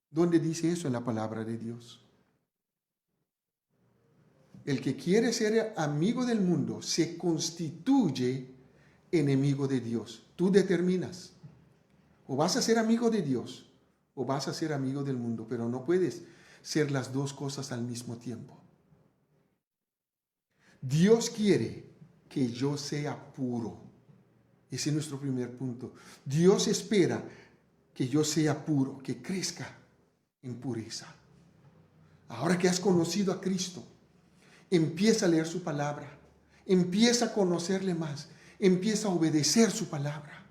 ¿Dónde dice eso en la palabra de Dios? El que quiere ser amigo del mundo se constituye enemigo de Dios. Tú determinas. O vas a ser amigo de Dios o vas a ser amigo del mundo, pero no puedes ser las dos cosas al mismo tiempo. Dios quiere que yo sea puro. Ese es nuestro primer punto. Dios espera que yo sea puro, que crezca en pureza. Ahora que has conocido a Cristo, empieza a leer su palabra, empieza a conocerle más, empieza a obedecer su palabra.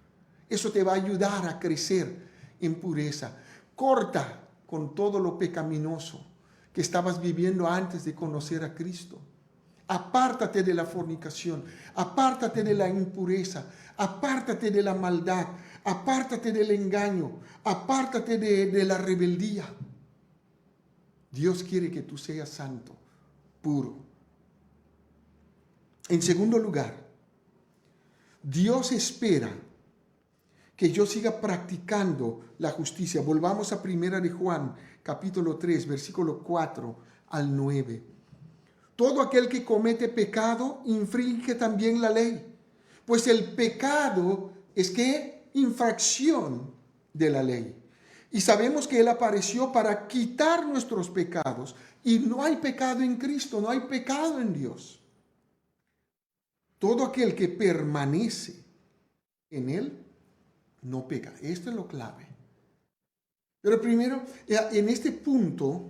Eso te va a ayudar a crecer en pureza. Corta con todo lo pecaminoso que estabas viviendo antes de conocer a Cristo. Apártate de la fornicación, apártate de la impureza, apártate de la maldad, apártate del engaño, apártate de la rebeldía. Dios quiere que tú seas santo, puro. En segundo lugar, Dios espera que yo siga practicando la justicia. Volvamos a 1 de Juan, capítulo 3, versículo 4 al 9. Todo aquel que comete pecado infringe también la ley, pues el pecado es ¿qué? Infracción de la ley. Y sabemos que Él apareció para quitar nuestros pecados, y no hay pecado en Cristo, no hay pecado en Dios. Todo aquel que permanece en Él no peca. Esto es lo clave. Pero primero, en este punto,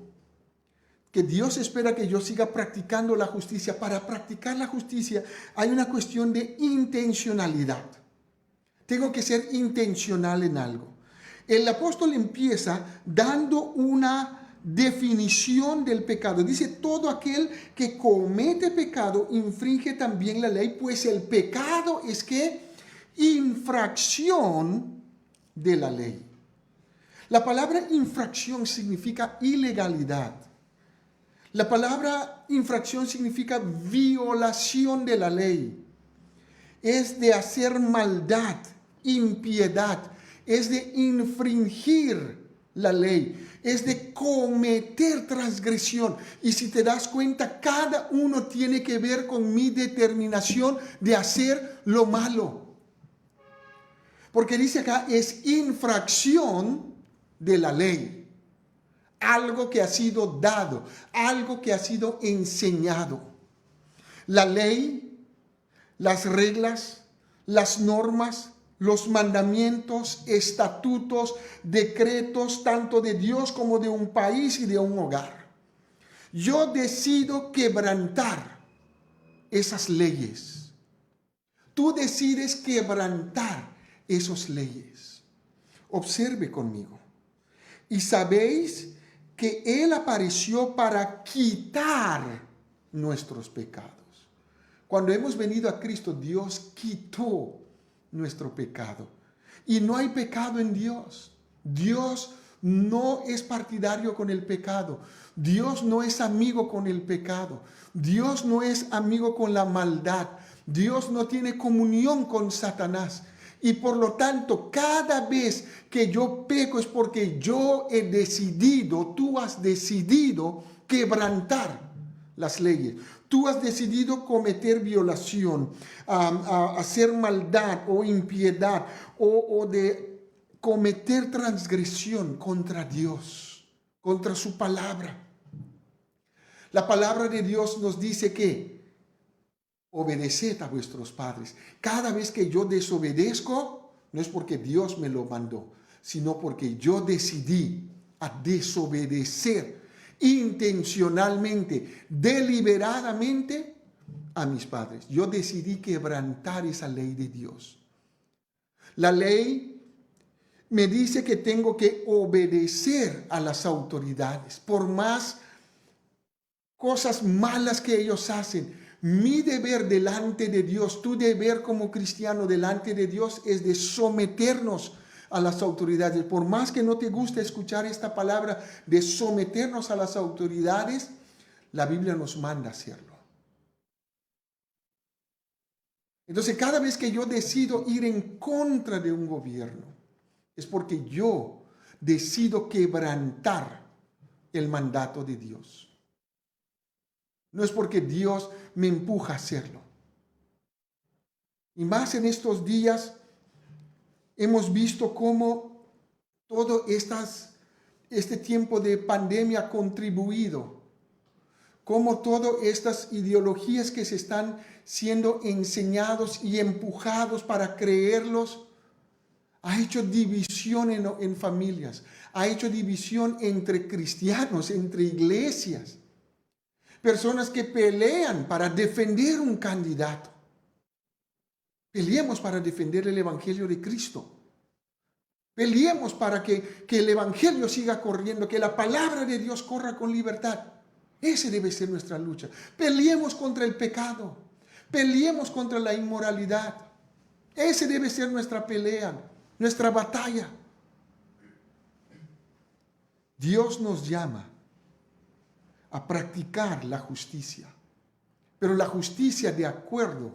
que Dios espera que yo siga practicando la justicia. Para practicar la justicia hay una cuestión de intencionalidad. Tengo que ser intencional en algo. El apóstol empieza dando una definición del pecado. Dice, todo aquel que comete pecado infringe también la ley, pues el pecado es ¿qué? Infracción de la ley. La palabra infracción significa ilegalidad. La palabra infracción significa violación de la ley. Es de hacer maldad, impiedad. Es de infringir la ley. Es de cometer transgresión. Y si te das cuenta, cada uno tiene que ver con mi determinación de hacer lo malo. Porque dice acá, es infracción de la ley. Algo que ha sido dado, algo que ha sido enseñado. La ley, las reglas, las normas, los mandamientos, estatutos, decretos, tanto de Dios como de un país y de un hogar. Yo decido quebrantar esas leyes. Tú decides quebrantar esas leyes. Observe conmigo. Y sabéis que Él apareció para quitar nuestros pecados. Cuando hemos venido a Cristo, Dios quitó nuestro pecado. Y no hay pecado en Dios. Dios no es partidario con el pecado. Dios no es amigo con el pecado. Dios no es amigo con la maldad. Dios no tiene comunión con Satanás. Y por lo tanto, cada vez que yo peco es porque yo he decidido, tú has decidido quebrantar las leyes. Tú has decidido cometer violación, hacer maldad o impiedad o de cometer transgresión contra Dios, contra su palabra. La palabra de Dios nos dice que obedeced a vuestros padres. Cada vez que yo desobedezco, no es porque Dios me lo mandó, sino porque yo decidí a desobedecer intencionalmente, deliberadamente a mis padres. Yo decidí quebrantar esa ley de Dios. La ley me dice que tengo que obedecer a las autoridades, por más cosas malas que ellos hacen. Mi deber delante de Dios, tu deber como cristiano delante de Dios es de someternos a las autoridades. Por más que no te guste escuchar esta palabra de someternos a las autoridades, la Biblia nos manda a hacerlo. Entonces, cada vez que yo decido ir en contra de un gobierno, es porque yo decido quebrantar el mandato de Dios. No es porque Dios me empuja a hacerlo. Y más en estos días hemos visto cómo todo este tiempo de pandemia ha contribuido cómo todas estas ideologías que se están siendo enseñados y empujados para creerlos, ha hecho división en familias, ha hecho división entre cristianos, entre iglesias. Personas que pelean para defender un candidato. Peleemos para defender el Evangelio de Cristo. Peleemos para que el Evangelio siga corriendo, que la palabra de Dios corra con libertad. Esa debe ser nuestra lucha. Peleemos contra el pecado. Peleemos contra la inmoralidad. Esa debe ser nuestra pelea, nuestra batalla. Dios nos llama a practicar la justicia, pero la justicia de acuerdo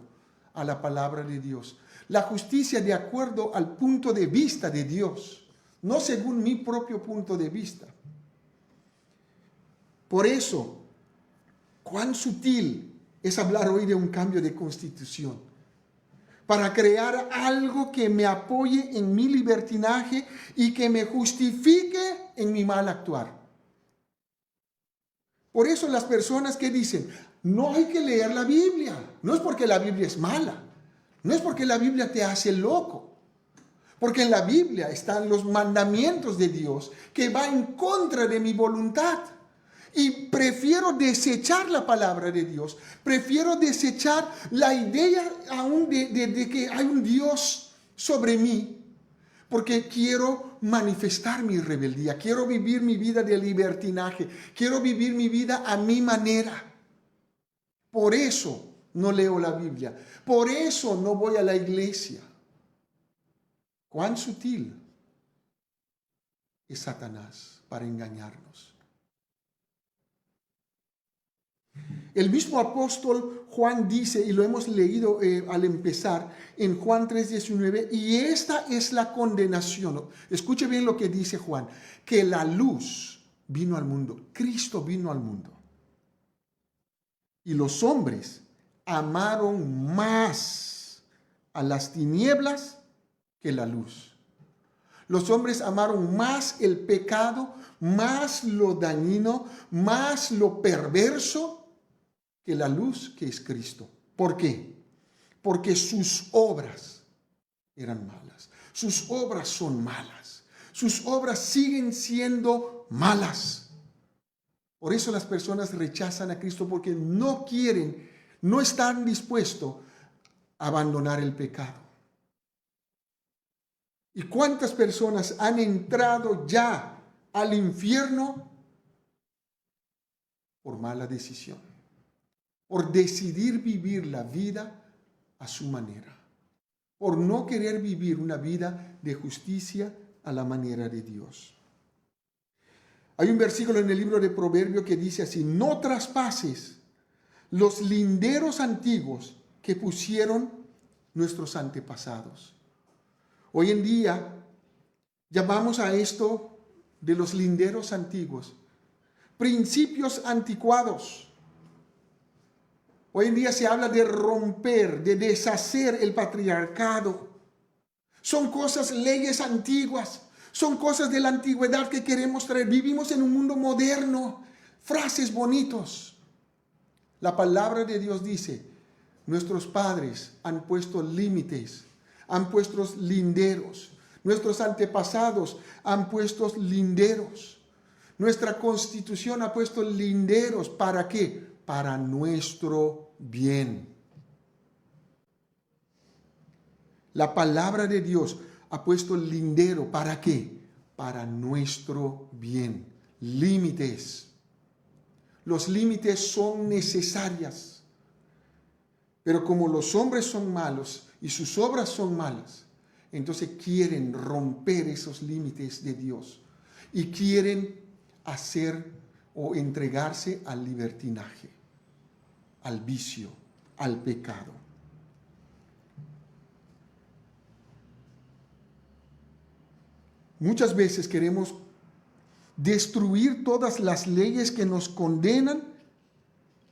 a la palabra de Dios. La justicia de acuerdo al punto de vista de Dios, no según mi propio punto de vista. Por eso, cuán sutil es hablar hoy de un cambio de constitución, para crear algo que me apoye en mi libertinaje y que me justifique en mi mal actuar. Por eso las personas que dicen, no hay que leer la Biblia, no es porque la Biblia es mala, no es porque la Biblia te hace loco, porque en la Biblia están los mandamientos de Dios que va en contra de mi voluntad. Y prefiero desechar la palabra de Dios, prefiero desechar la idea aún de que hay un Dios sobre mí, porque quiero manifestar mi rebeldía, quiero vivir mi vida de libertinaje, quiero vivir mi vida a mi manera. Por eso no leo la Biblia, por eso no voy a la iglesia. Cuán sutil es Satanás para engañarnos. El mismo apóstol Juan dice, y lo hemos leído al empezar en Juan 3:19, y esta es la condenación. Escuche bien lo que dice Juan, que la luz vino al mundo, Cristo vino al mundo. Y los hombres amaron más a las tinieblas que la luz. Los hombres amaron más el pecado, más lo dañino, más lo perverso, que la luz que es Cristo. ¿Por qué? Porque sus obras eran malas. Sus obras son malas. Sus obras siguen siendo malas. Por eso las personas rechazan a Cristo, porque no quieren, no están dispuestos a abandonar el pecado. ¿Y cuántas personas han entrado ya al infierno por mala decisión? Por decidir vivir la vida a su manera, por no querer vivir una vida de justicia a la manera de Dios. Hay un versículo en el libro de Proverbios que dice así, no traspases los linderos antiguos que pusieron nuestros antepasados. Hoy en día llamamos a esto de los linderos antiguos, principios anticuados. Hoy en día se habla de romper, de deshacer el patriarcado. Son cosas, leyes antiguas, son cosas de la antigüedad que queremos traer. Vivimos en un mundo moderno, frases bonitos. La palabra de Dios dice, nuestros padres han puesto límites, han puesto linderos. Nuestros antepasados han puesto linderos. Nuestra Constitución ha puesto linderos. ¿Para qué? Para nuestro bien. La palabra de Dios ha puesto el lindero. ¿Para qué? Para nuestro bien. Límites. Los límites son necesarios. Pero como los hombres son malos y sus obras son malas, entonces quieren romper esos límites de Dios y quieren hacer o entregarse al libertinaje, al vicio, al pecado. Muchas veces queremos destruir todas las leyes que nos condenan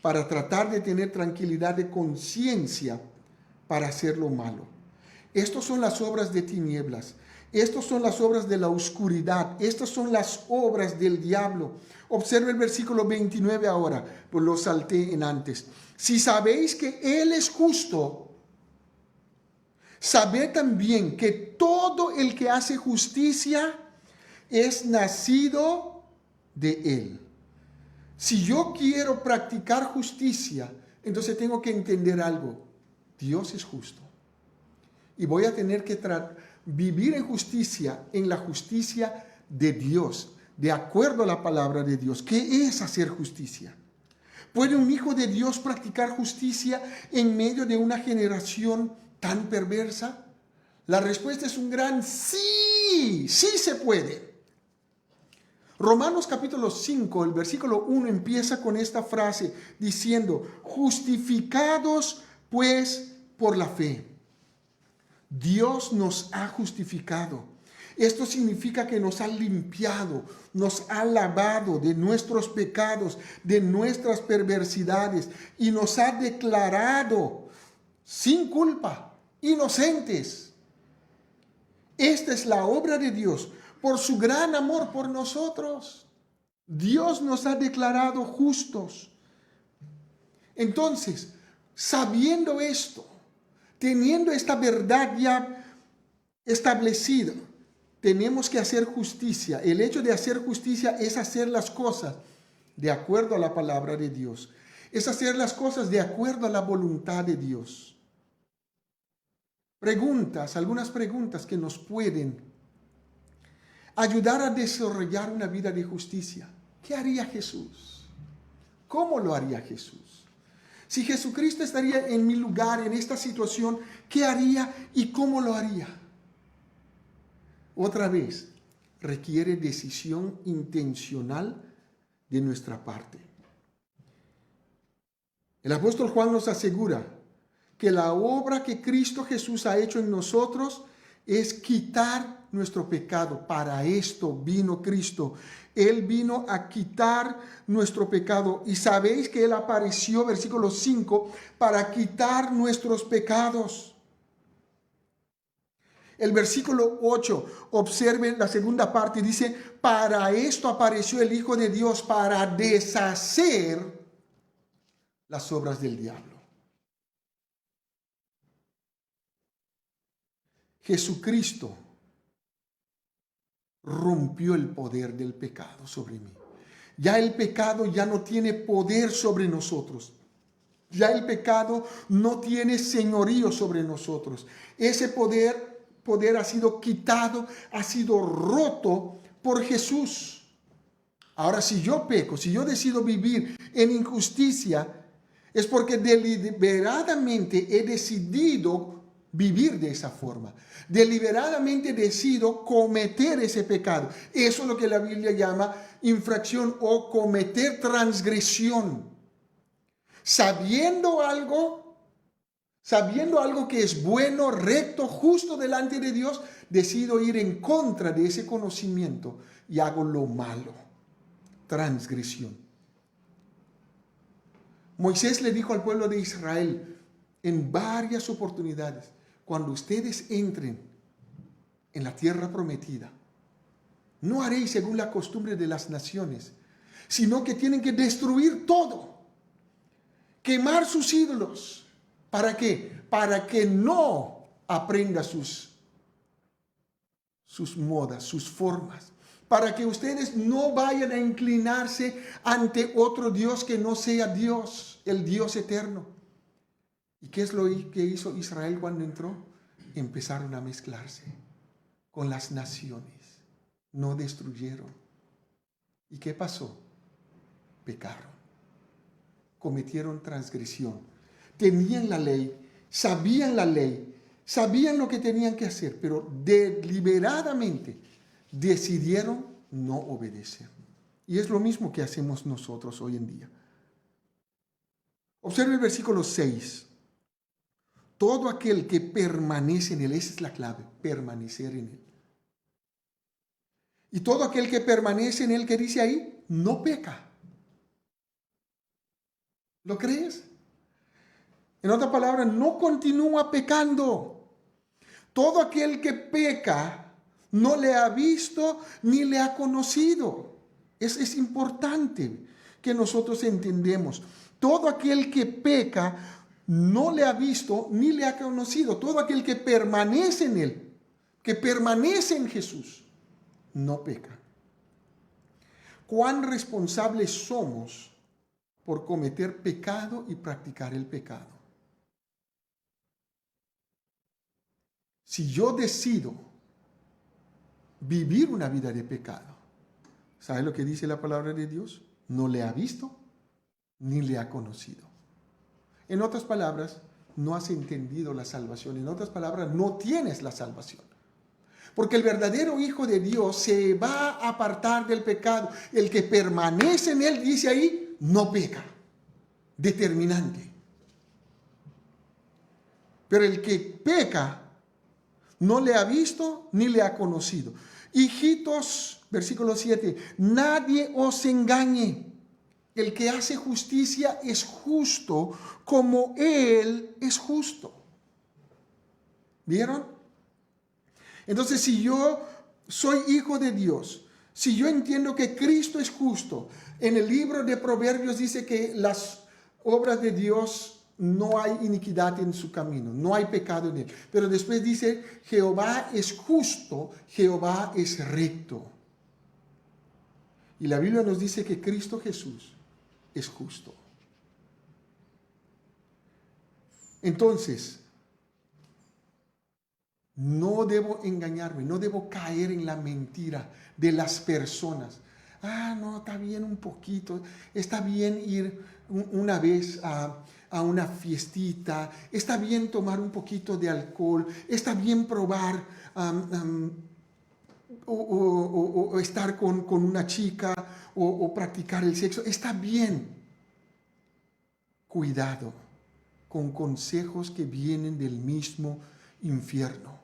para tratar de tener tranquilidad de conciencia para hacer lo malo. Estas son las obras de tinieblas. Estas son las obras de la oscuridad. Estas son las obras del diablo. Observe el versículo 29 ahora, pues lo salté en antes. Si sabéis que Él es justo, sabed también que todo el que hace justicia es nacido de Él. Si yo quiero practicar justicia, entonces tengo que entender algo. Dios es justo. Y voy a tener que vivir en justicia, en la justicia de Dios, de acuerdo a la palabra de Dios. ¿Qué es hacer justicia? ¿Puede un hijo de Dios practicar justicia en medio de una generación tan perversa? La respuesta es un gran sí, sí se puede. Romanos capítulo 5, el versículo 1 empieza con esta frase diciendo, justificados pues por la fe. Dios nos ha justificado. Esto significa que nos ha limpiado, nos ha lavado de nuestros pecados, de nuestras perversidades y nos ha declarado sin culpa, inocentes. Esta es la obra de Dios por su gran amor por nosotros. Dios nos ha declarado justos. Entonces, sabiendo esto, teniendo esta verdad ya establecida, tenemos que hacer justicia. El hecho de hacer justicia es hacer las cosas de acuerdo a la palabra de Dios. Es hacer las cosas de acuerdo a la voluntad de Dios. Algunas preguntas que nos pueden ayudar a desarrollar una vida de justicia. ¿Qué haría Jesús? ¿Cómo lo haría Jesús? Si Jesucristo estaría en mi lugar, en esta situación, ¿qué haría y cómo lo haría? Otra vez, requiere decisión intencional de nuestra parte. El apóstol Juan nos asegura que la obra que Cristo Jesús ha hecho en nosotros es quitar nuestro pecado. Para esto vino Cristo. Él vino a quitar nuestro pecado. Y sabéis que Él apareció, versículo 5, para quitar nuestros pecados. El versículo 8, observen la segunda parte, dice, para esto apareció el Hijo de Dios, para deshacer las obras del diablo. Jesucristo rompió el poder del pecado sobre mí. Ya el pecado ya no tiene poder sobre nosotros. Ya el pecado no tiene señorío sobre nosotros. Ese poder ha sido quitado, ha sido roto por Jesús. Ahora, si yo peco, si yo decido vivir en injusticia, es porque deliberadamente he decidido vivir de esa forma. Deliberadamente decido cometer ese pecado. Eso es lo que la Biblia llama infracción o cometer transgresión. Sabiendo algo que es bueno, recto, justo delante de Dios, decido ir en contra de ese conocimiento y hago lo malo. Transgresión. Moisés le dijo al pueblo de Israel en varias oportunidades, cuando ustedes entren en la tierra prometida, no haréis según la costumbre de las naciones, sino que tienen que destruir todo, quemar sus ídolos. ¿Para qué? Para que no aprenda sus modas, sus formas. Para que ustedes no vayan a inclinarse ante otro Dios que no sea Dios, el Dios eterno. ¿Y qué es lo que hizo Israel cuando entró? Empezaron a mezclarse con las naciones. No destruyeron. ¿Y qué pasó? Pecaron. Cometieron transgresión. Tenían la ley, sabían lo que tenían que hacer, pero deliberadamente decidieron no obedecer. Y es lo mismo que hacemos nosotros hoy en día. Observe el versículo 6. Todo aquel que permanece en Él, esa es la clave, permanecer en Él. Y todo aquel que permanece en Él, ¿qué dice ahí? No peca. ¿Lo crees? En otras palabras, no continúa pecando. Todo aquel que peca no le ha visto ni le ha conocido. Es importante que nosotros entendemos. Todo aquel que peca no le ha visto ni le ha conocido. Todo aquel que permanece en Él, que permanece en Jesús, no peca. ¿Cuán responsables somos por cometer pecado y practicar el pecado? Si yo decido vivir una vida de pecado, ¿sabe lo que dice la palabra de Dios? No le ha visto ni le ha conocido. En otras palabras, no has entendido la salvación. En otras palabras, no tienes la salvación. Porque el verdadero Hijo de Dios se va a apartar del pecado. El que permanece en Él, dice ahí, no peca. Determinante. Pero el que peca no le ha visto ni le ha conocido. Hijitos, versículo 7, nadie os engañe. El que hace justicia es justo como Él es justo. ¿Vieron? Entonces, si yo soy hijo de Dios, si yo entiendo que Cristo es justo, en el libro de Proverbios dice que las obras de Dios no hay iniquidad en su camino, no hay pecado en él. Pero después dice, Jehová es justo, Jehová es recto. Y la Biblia nos dice que Cristo Jesús es justo. Entonces, no debo engañarme, no debo caer en la mentira de las personas. No, está bien un poquito, está bien ir una vez a una fiestita, está bien tomar un poquito de alcohol, está bien probar o estar con una chica o practicar el sexo, está bien. Cuidado con consejos que vienen del mismo infierno.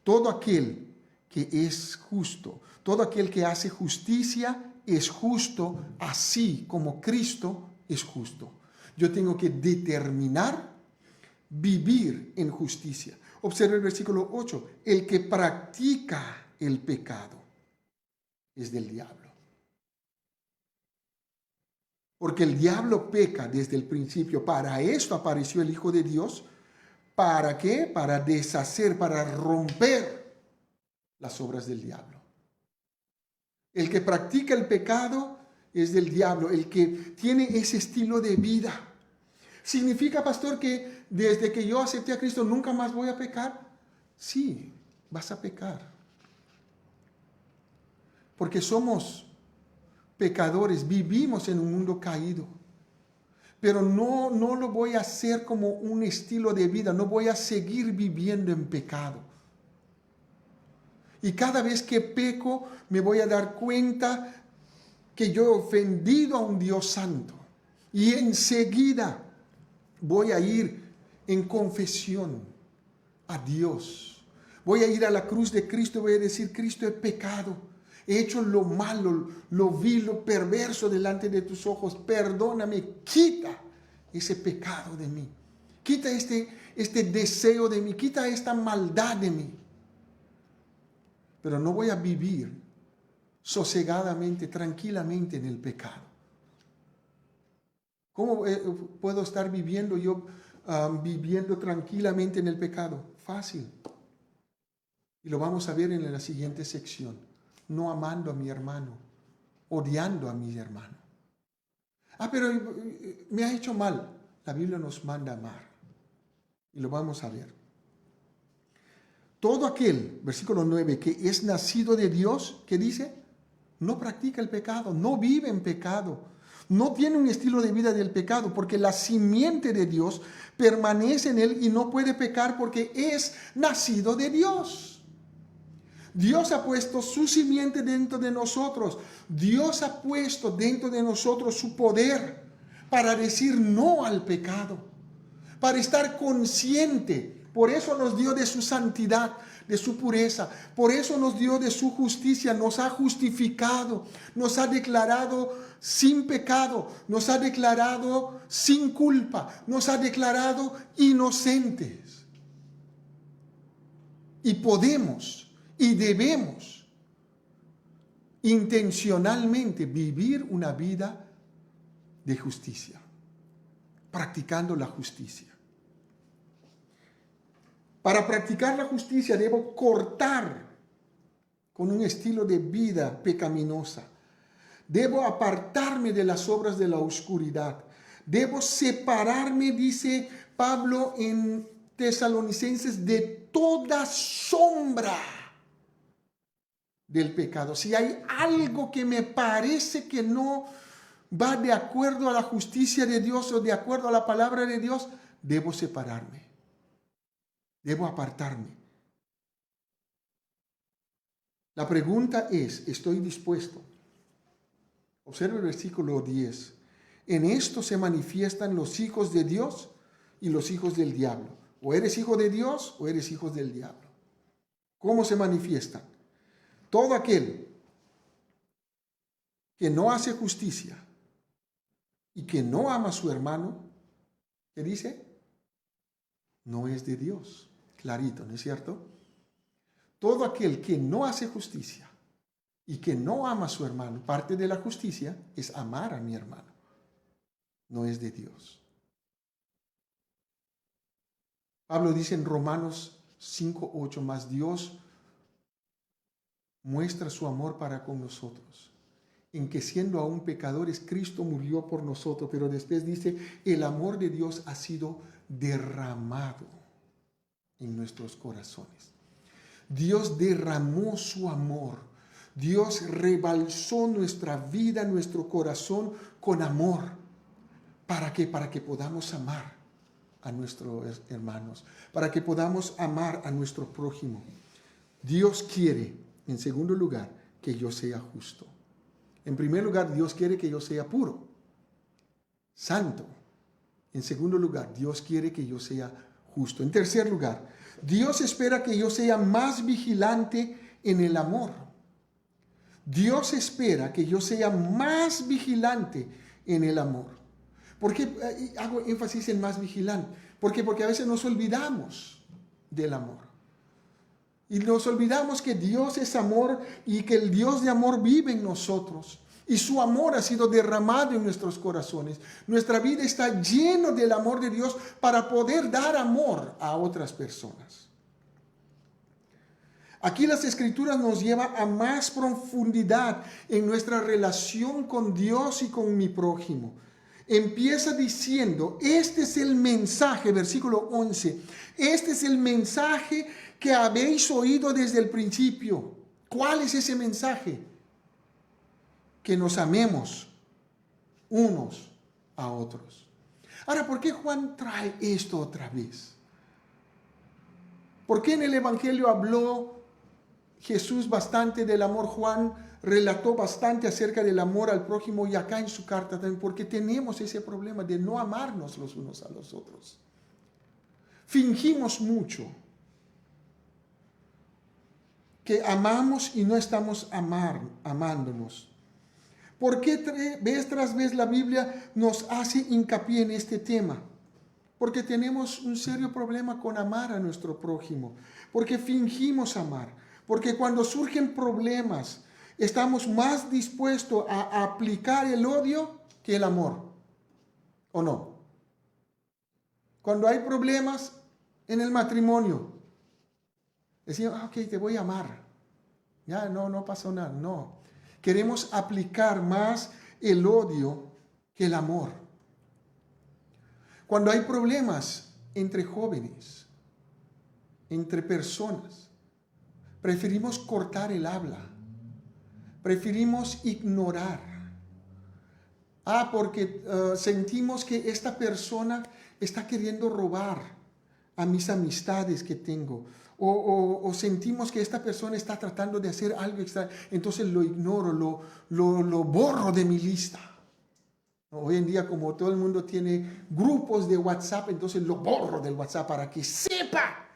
Todo aquel que es justo, todo aquel que hace justicia es justo, así como Cristo es justo. Yo tengo que determinar vivir en justicia. Observe el versículo 8. El que practica el pecado es del diablo. Porque el diablo peca desde el principio. Para esto apareció el Hijo de Dios. ¿Para qué? Para deshacer, para romper las obras del diablo. El que practica el pecado es del diablo, el que tiene ese estilo de vida. ¿Significa, pastor, que desde que yo acepté a Cristo nunca más voy a pecar? Sí, vas a pecar. Porque somos pecadores, vivimos en un mundo caído. Pero no lo voy a hacer como un estilo de vida, no voy a seguir viviendo en pecado. Y cada vez que peco me voy a dar cuenta que yo he ofendido a un Dios santo. Y enseguida voy a ir en confesión a Dios. Voy a ir a la cruz de Cristo y voy a decir, Cristo, he pecado. He hecho lo malo, lo vil, lo perverso delante de tus ojos. Perdóname, quita ese pecado de mí. Quita este deseo de mí, quita esta maldad de mí. Pero no voy a vivir sosegadamente, tranquilamente en el pecado. ¿Cómo puedo estar viviendo yo viviendo tranquilamente en el pecado? Fácil. Y lo vamos a ver en la siguiente sección. No amando a mi hermano, odiando a mi hermano. Pero me ha hecho mal. La Biblia nos manda a amar. Y lo vamos a ver. Todo aquel, versículo 9, que es nacido de Dios, ¿qué dice? No practica el pecado, no vive en pecado. No tiene un estilo de vida del pecado, porque la simiente de Dios permanece en él y no puede pecar porque es nacido de Dios. Dios ha puesto su simiente dentro de nosotros. Dios ha puesto dentro de nosotros su poder para decir no al pecado, para estar consciente. Por eso nos dio de su santidad, de su pureza. Por eso nos dio de su justicia. Nos ha justificado, nos ha declarado sin pecado, nos ha declarado sin culpa, nos ha declarado inocentes. Y podemos Y debemos intencionalmente vivir una vida de justicia, practicando la justicia. Para practicar la justicia debo cortar con un estilo de vida pecaminosa. Debo apartarme de las obras de la oscuridad. Debo separarme, dice Pablo en Tesalonicenses, de toda sombra del pecado. Si hay algo que me parece que no va de acuerdo a la justicia de Dios o de acuerdo a la palabra de Dios, debo separarme. Debo apartarme. La pregunta es, ¿estoy dispuesto? Observe el versículo 10. En esto se manifiestan los hijos de Dios y los hijos del diablo. O eres hijo de Dios o eres hijo del diablo. ¿Cómo se manifiestan? Todo aquel que no hace justicia y que no ama a su hermano, ¿qué dice? No es de Dios. Clarito, ¿no es cierto? Todo aquel que no hace justicia y que no ama a su hermano, parte de la justicia es amar a mi hermano. No es de Dios. Pablo dice en Romanos 5:8, más Dios muestra su amor para con nosotros, en que siendo aún pecadores, Cristo murió por nosotros, pero después dice, el amor de Dios ha sido derramado en nuestros corazones. Dios derramó su amor. Dios rebalsó nuestra vida, nuestro corazón con amor. ¿Para qué? Para que podamos amar a nuestros hermanos, para que podamos amar a nuestro prójimo. Dios quiere, en segundo lugar, que yo sea justo. En primer lugar, Dios quiere que yo sea puro, santo. En segundo lugar, Dios quiere que yo sea justo. En tercer lugar, Dios espera que yo sea más vigilante en el amor. Dios espera que yo sea más vigilante en el amor. ¿Por qué hago énfasis en más vigilante? Porque a veces nos olvidamos del amor. Y nos olvidamos que Dios es amor y que el Dios de amor vive en nosotros. Y su amor ha sido derramado en nuestros corazones. Nuestra vida está llena del amor de Dios para poder dar amor a otras personas. Aquí las Escrituras nos llevan a más profundidad en nuestra relación con Dios y con mi prójimo. Empieza diciendo, este es el mensaje, versículo 11, este es el mensaje que habéis oído desde el principio. ¿Cuál es ese mensaje? Que nos amemos unos a otros. Ahora, ¿por qué Juan trae esto otra vez? ¿Por qué en el Evangelio habló Jesús bastante del amor? Juan relató bastante acerca del amor al prójimo y acá en su carta también, porque tenemos ese problema de no amarnos los unos a los otros. Fingimos mucho que amamos y no estamos amándonos. ¿Por qué vez tras vez la Biblia nos hace hincapié en este tema? Porque tenemos un serio problema con amar a nuestro prójimo, porque fingimos amar, porque cuando surgen problemas estamos más dispuestos a aplicar el odio que el amor, ¿o no? Cuando hay problemas en el matrimonio, decimos, ok, te voy a amar, ya no pasó nada, no. Queremos aplicar más el odio que el amor. Cuando hay problemas entre jóvenes, entre personas, preferimos cortar el habla, preferimos ignorar. Porque sentimos que esta persona está queriendo robar a mis amistades que tengo. O sentimos que esta persona está tratando de hacer algo extraño, entonces lo ignoro, lo borro de mi lista. Hoy en día, como todo el mundo tiene grupos de WhatsApp, entonces lo borro del WhatsApp para que sepa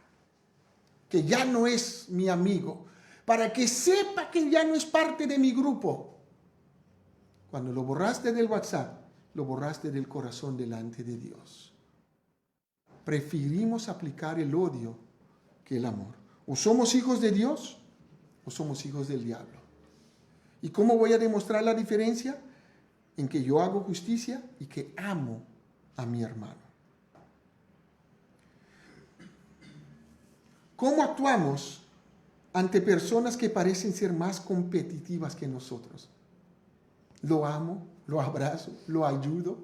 que ya no es mi amigo, para que sepa que ya no es parte de mi grupo. Cuando lo borraste del WhatsApp, lo borraste del corazón delante de Dios. Preferimos aplicar el odio que el amor. O somos hijos de Dios o somos hijos del diablo. ¿Y cómo voy a demostrar la diferencia? En que yo hago justicia y que amo a mi hermano. ¿Cómo actuamos ante personas que parecen ser más competitivas que nosotros? ¿Lo amo? ¿Lo abrazo? ¿Lo ayudo?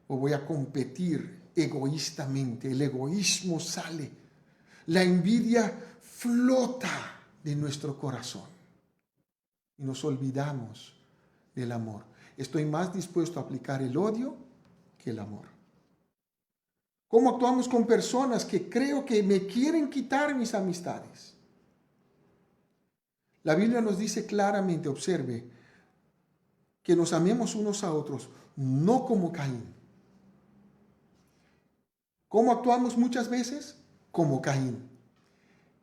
¿O voy a competir egoístamente? El egoísmo sale. La envidia flota de nuestro corazón. Y nos olvidamos del amor. Estoy más dispuesto a aplicar el odio que el amor. ¿Cómo actuamos con personas que creo que me quieren quitar mis amistades? La Biblia nos dice claramente, observe, que nos amemos unos a otros, no como Caín. ¿Cómo actuamos muchas veces? Como Caín.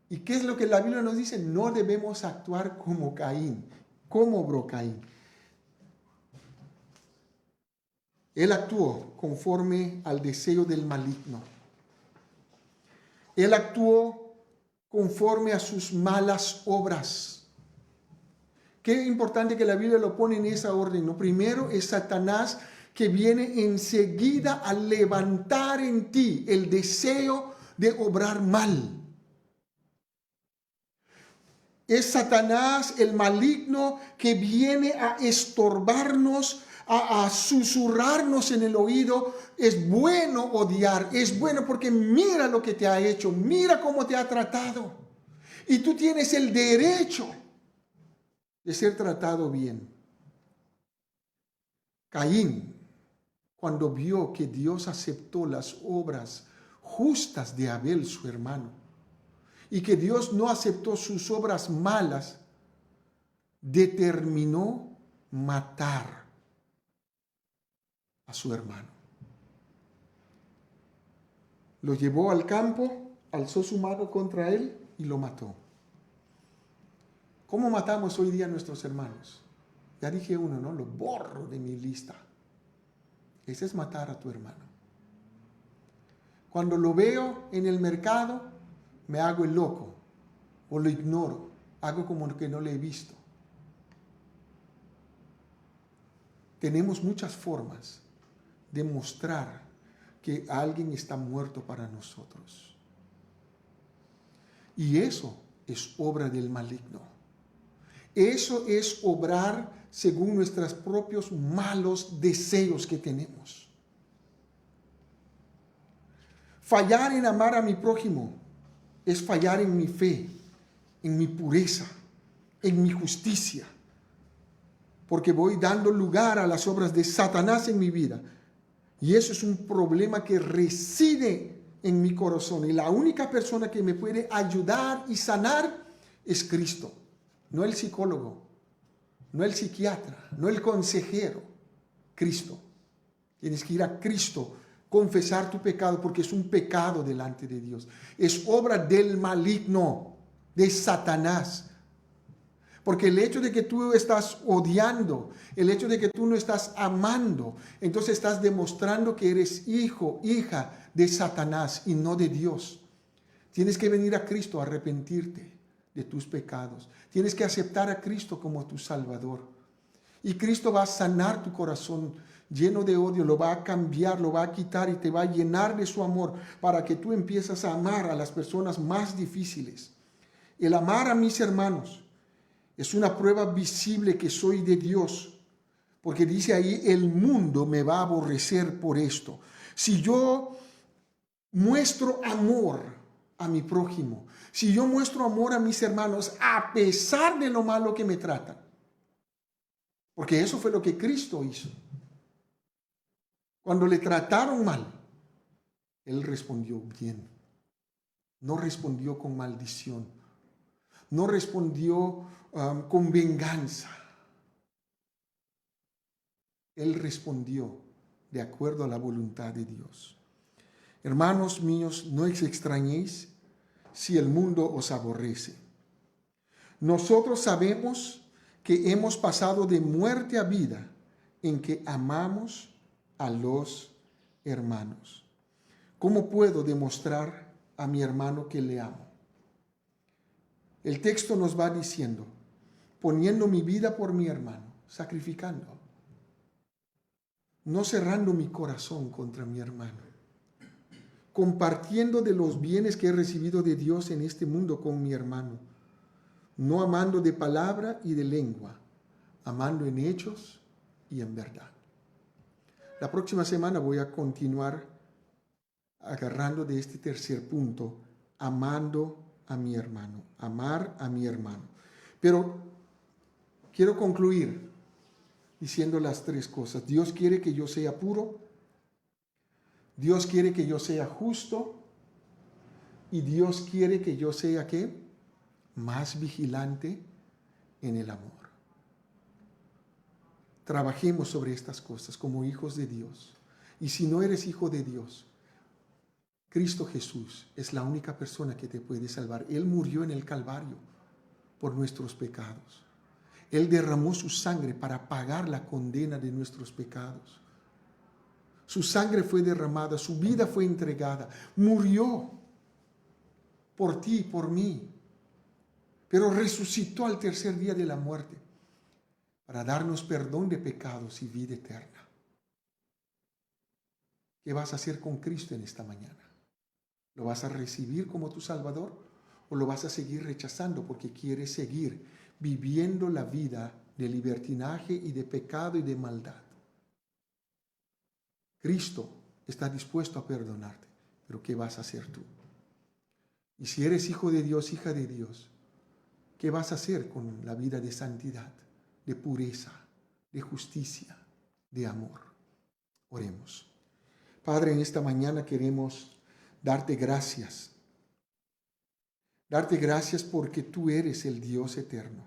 ¿Y qué es lo que la Biblia nos dice? No debemos actuar como Caín. ¿Cómo obró Caín? Él actuó conforme al deseo del maligno. Él actuó conforme a sus malas obras. Qué importante que la Biblia lo pone en esa orden, ¿no? Primero es Satanás, que viene enseguida a levantar en ti el deseo de obrar mal. Es Satanás, el maligno, que viene a estorbarnos, a susurrarnos en el oído. Es bueno odiar, es bueno porque mira lo que te ha hecho, mira cómo te ha tratado. Y tú tienes el derecho de ser tratado bien. Caín, cuando vio que Dios aceptó las obras justas de Abel, su hermano, y que Dios no aceptó sus obras malas, determinó matar a su hermano. Lo llevó al campo, alzó su mano contra él y lo mató. ¿Cómo matamos hoy día a nuestros hermanos? Ya dije uno, ¿no? Lo borro de mi lista. Ese es matar a tu hermano. Cuando lo veo en el mercado, me hago el loco o lo ignoro. Hago como que no lo he visto. Tenemos muchas formas de mostrar que alguien está muerto para nosotros. Y eso es obra del maligno. Eso es obrar según nuestros propios malos deseos que tenemos. Fallar en amar a mi prójimo es fallar en mi fe, en mi pureza, en mi justicia. Porque voy dando lugar a las obras de Satanás en mi vida. Y eso es un problema que reside en mi corazón. Y la única persona que me puede ayudar y sanar es Cristo. No el psicólogo, no el psiquiatra, no el consejero. Cristo. Tienes que ir a Cristo, confesar tu pecado, porque es un pecado delante de Dios. Es obra del maligno, de Satanás. Porque el hecho de que tú estás odiando, el hecho de que tú no estás amando, entonces estás demostrando que eres hijo, hija de Satanás y no de Dios. Tienes que venir a Cristo a arrepentirte de tus pecados. Tienes que aceptar a Cristo como tu Salvador. Y Cristo va a sanar tu corazón lleno de odio, lo va a cambiar, lo va a quitar y te va a llenar de su amor para que tú empieces a amar a las personas más difíciles. El amar a mis hermanos es una prueba visible que soy de Dios, porque dice ahí, el mundo me va a aborrecer por esto. Si yo muestro amor a mi prójimo, si yo muestro amor a mis hermanos, a pesar de lo malo que me tratan, porque eso fue lo que Cristo hizo. Cuando le trataron mal, Él respondió bien. No respondió con maldición. No respondió con venganza. Él respondió de acuerdo a la voluntad de Dios. Hermanos míos, no os extrañéis si el mundo os aborrece. Nosotros sabemos que hemos pasado de muerte a vida en que amamos a los hermanos. ¿Cómo puedo demostrar a mi hermano que le amo? El texto nos va diciendo, poniendo mi vida por mi hermano, sacrificando, no cerrando mi corazón contra mi hermano, compartiendo de los bienes que he recibido de Dios en este mundo con mi hermano, no amando de palabra y de lengua, amando en hechos y en verdad. La próxima semana voy a continuar agarrando de este tercer punto, amando a mi hermano, amar a mi hermano. Pero quiero concluir diciendo las tres cosas. Dios quiere que yo sea puro, Dios quiere que yo sea justo y Dios quiere que yo sea, ¿qué? Más vigilante en el amor. Trabajemos sobre estas cosas como hijos de Dios. Y si no eres hijo de Dios, Cristo Jesús es la única persona que te puede salvar. Él murió en el Calvario por nuestros pecados. Él derramó su sangre para pagar la condena de nuestros pecados. Su sangre fue derramada, su vida fue entregada. Murió por ti y por mí, pero resucitó al tercer día de la muerte para darnos perdón de pecados y vida eterna. ¿Qué vas a hacer con Cristo en esta mañana? ¿Lo vas a recibir como tu Salvador o lo vas a seguir rechazando porque quieres seguir viviendo la vida de libertinaje y de pecado y de maldad? Cristo está dispuesto a perdonarte, pero ¿qué vas a hacer tú? Y si eres hijo de Dios, hija de Dios, ¿qué vas a hacer con la vida de santidad, de pureza, de justicia, de amor? Oremos. Padre, en esta mañana queremos darte gracias. Darte gracias porque tú eres el Dios eterno.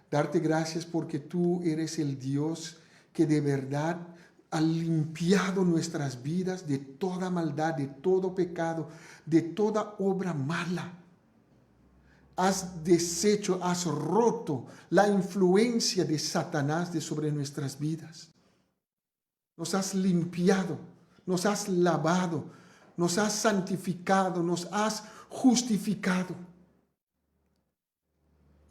Darte gracias porque tú eres el Dios que de verdad ha limpiado nuestras vidas de toda maldad, de todo pecado, de toda obra mala. Has deshecho, has roto la influencia de Satanás sobre nuestras vidas. Nos has limpiado, nos has lavado, nos has santificado, nos has justificado.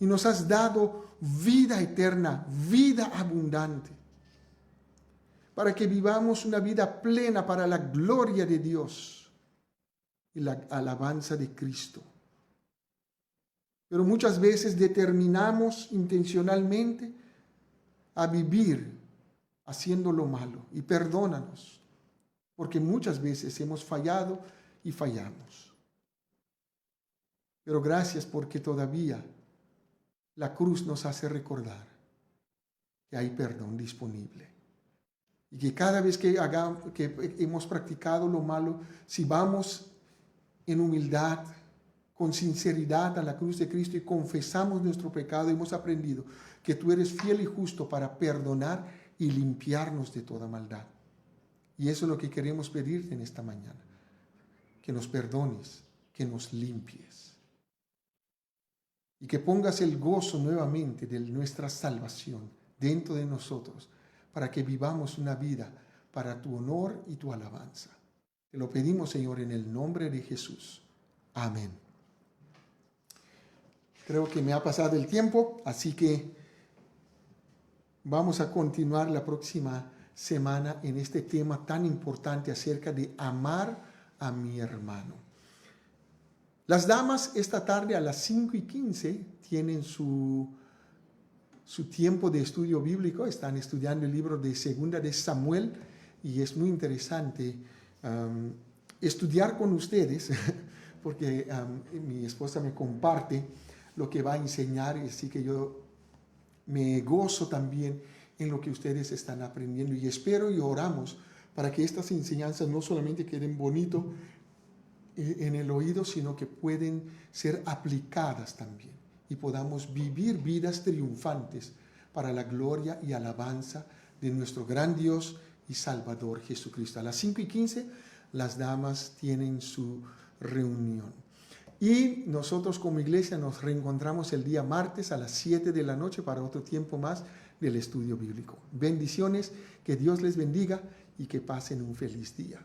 Y nos has dado vida eterna, vida abundante, para que vivamos una vida plena para la gloria de Dios y la alabanza de Cristo. Pero muchas veces determinamos intencionalmente a vivir haciendo lo malo. Y perdónanos, porque muchas veces hemos fallado y fallamos. Pero gracias porque todavía la cruz nos hace recordar que hay perdón disponible. Y que cada vez que hemos practicado lo malo, si vamos en humildad, con sinceridad a la cruz de Cristo y confesamos nuestro pecado, hemos aprendido que tú eres fiel y justo para perdonar y limpiarnos de toda maldad. Y eso es lo que queremos pedirte en esta mañana, que nos perdones, que nos limpies y que pongas el gozo nuevamente de nuestra salvación dentro de nosotros para que vivamos una vida para tu honor y tu alabanza. Te lo pedimos, Señor, en el nombre de Jesús. Amén. Creo que me ha pasado el tiempo, así que vamos a continuar la próxima semana en este tema tan importante acerca de amar a mi hermano. Las damas esta tarde a las 5:15 tienen su tiempo de estudio bíblico, están estudiando el libro de Segunda de Samuel y es muy interesante estudiar con ustedes porque mi esposa me comparte lo que va a enseñar, y así que yo me gozo también en lo que ustedes están aprendiendo y espero y oramos para que estas enseñanzas no solamente queden bonitas en el oído, sino que pueden ser aplicadas también y podamos vivir vidas triunfantes para la gloria y alabanza de nuestro gran Dios y Salvador Jesucristo. A las 5:15 las damas tienen su reunión. Y nosotros como iglesia nos reencontramos el día martes a las 7 de la noche para otro tiempo más del estudio bíblico. Bendiciones, que Dios les bendiga y que pasen un feliz día.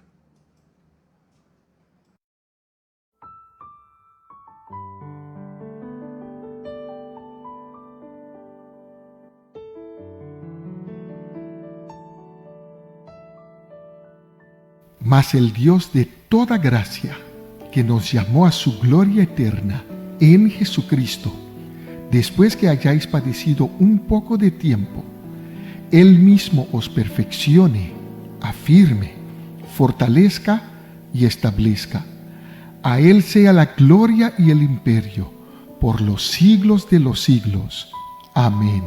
Mas el Dios de toda gracia, que nos llamó a su gloria eterna en Jesucristo, después que hayáis padecido un poco de tiempo, Él mismo os perfeccione, afirme, fortalezca y establezca. A Él sea la gloria y el imperio por los siglos de los siglos. Amén.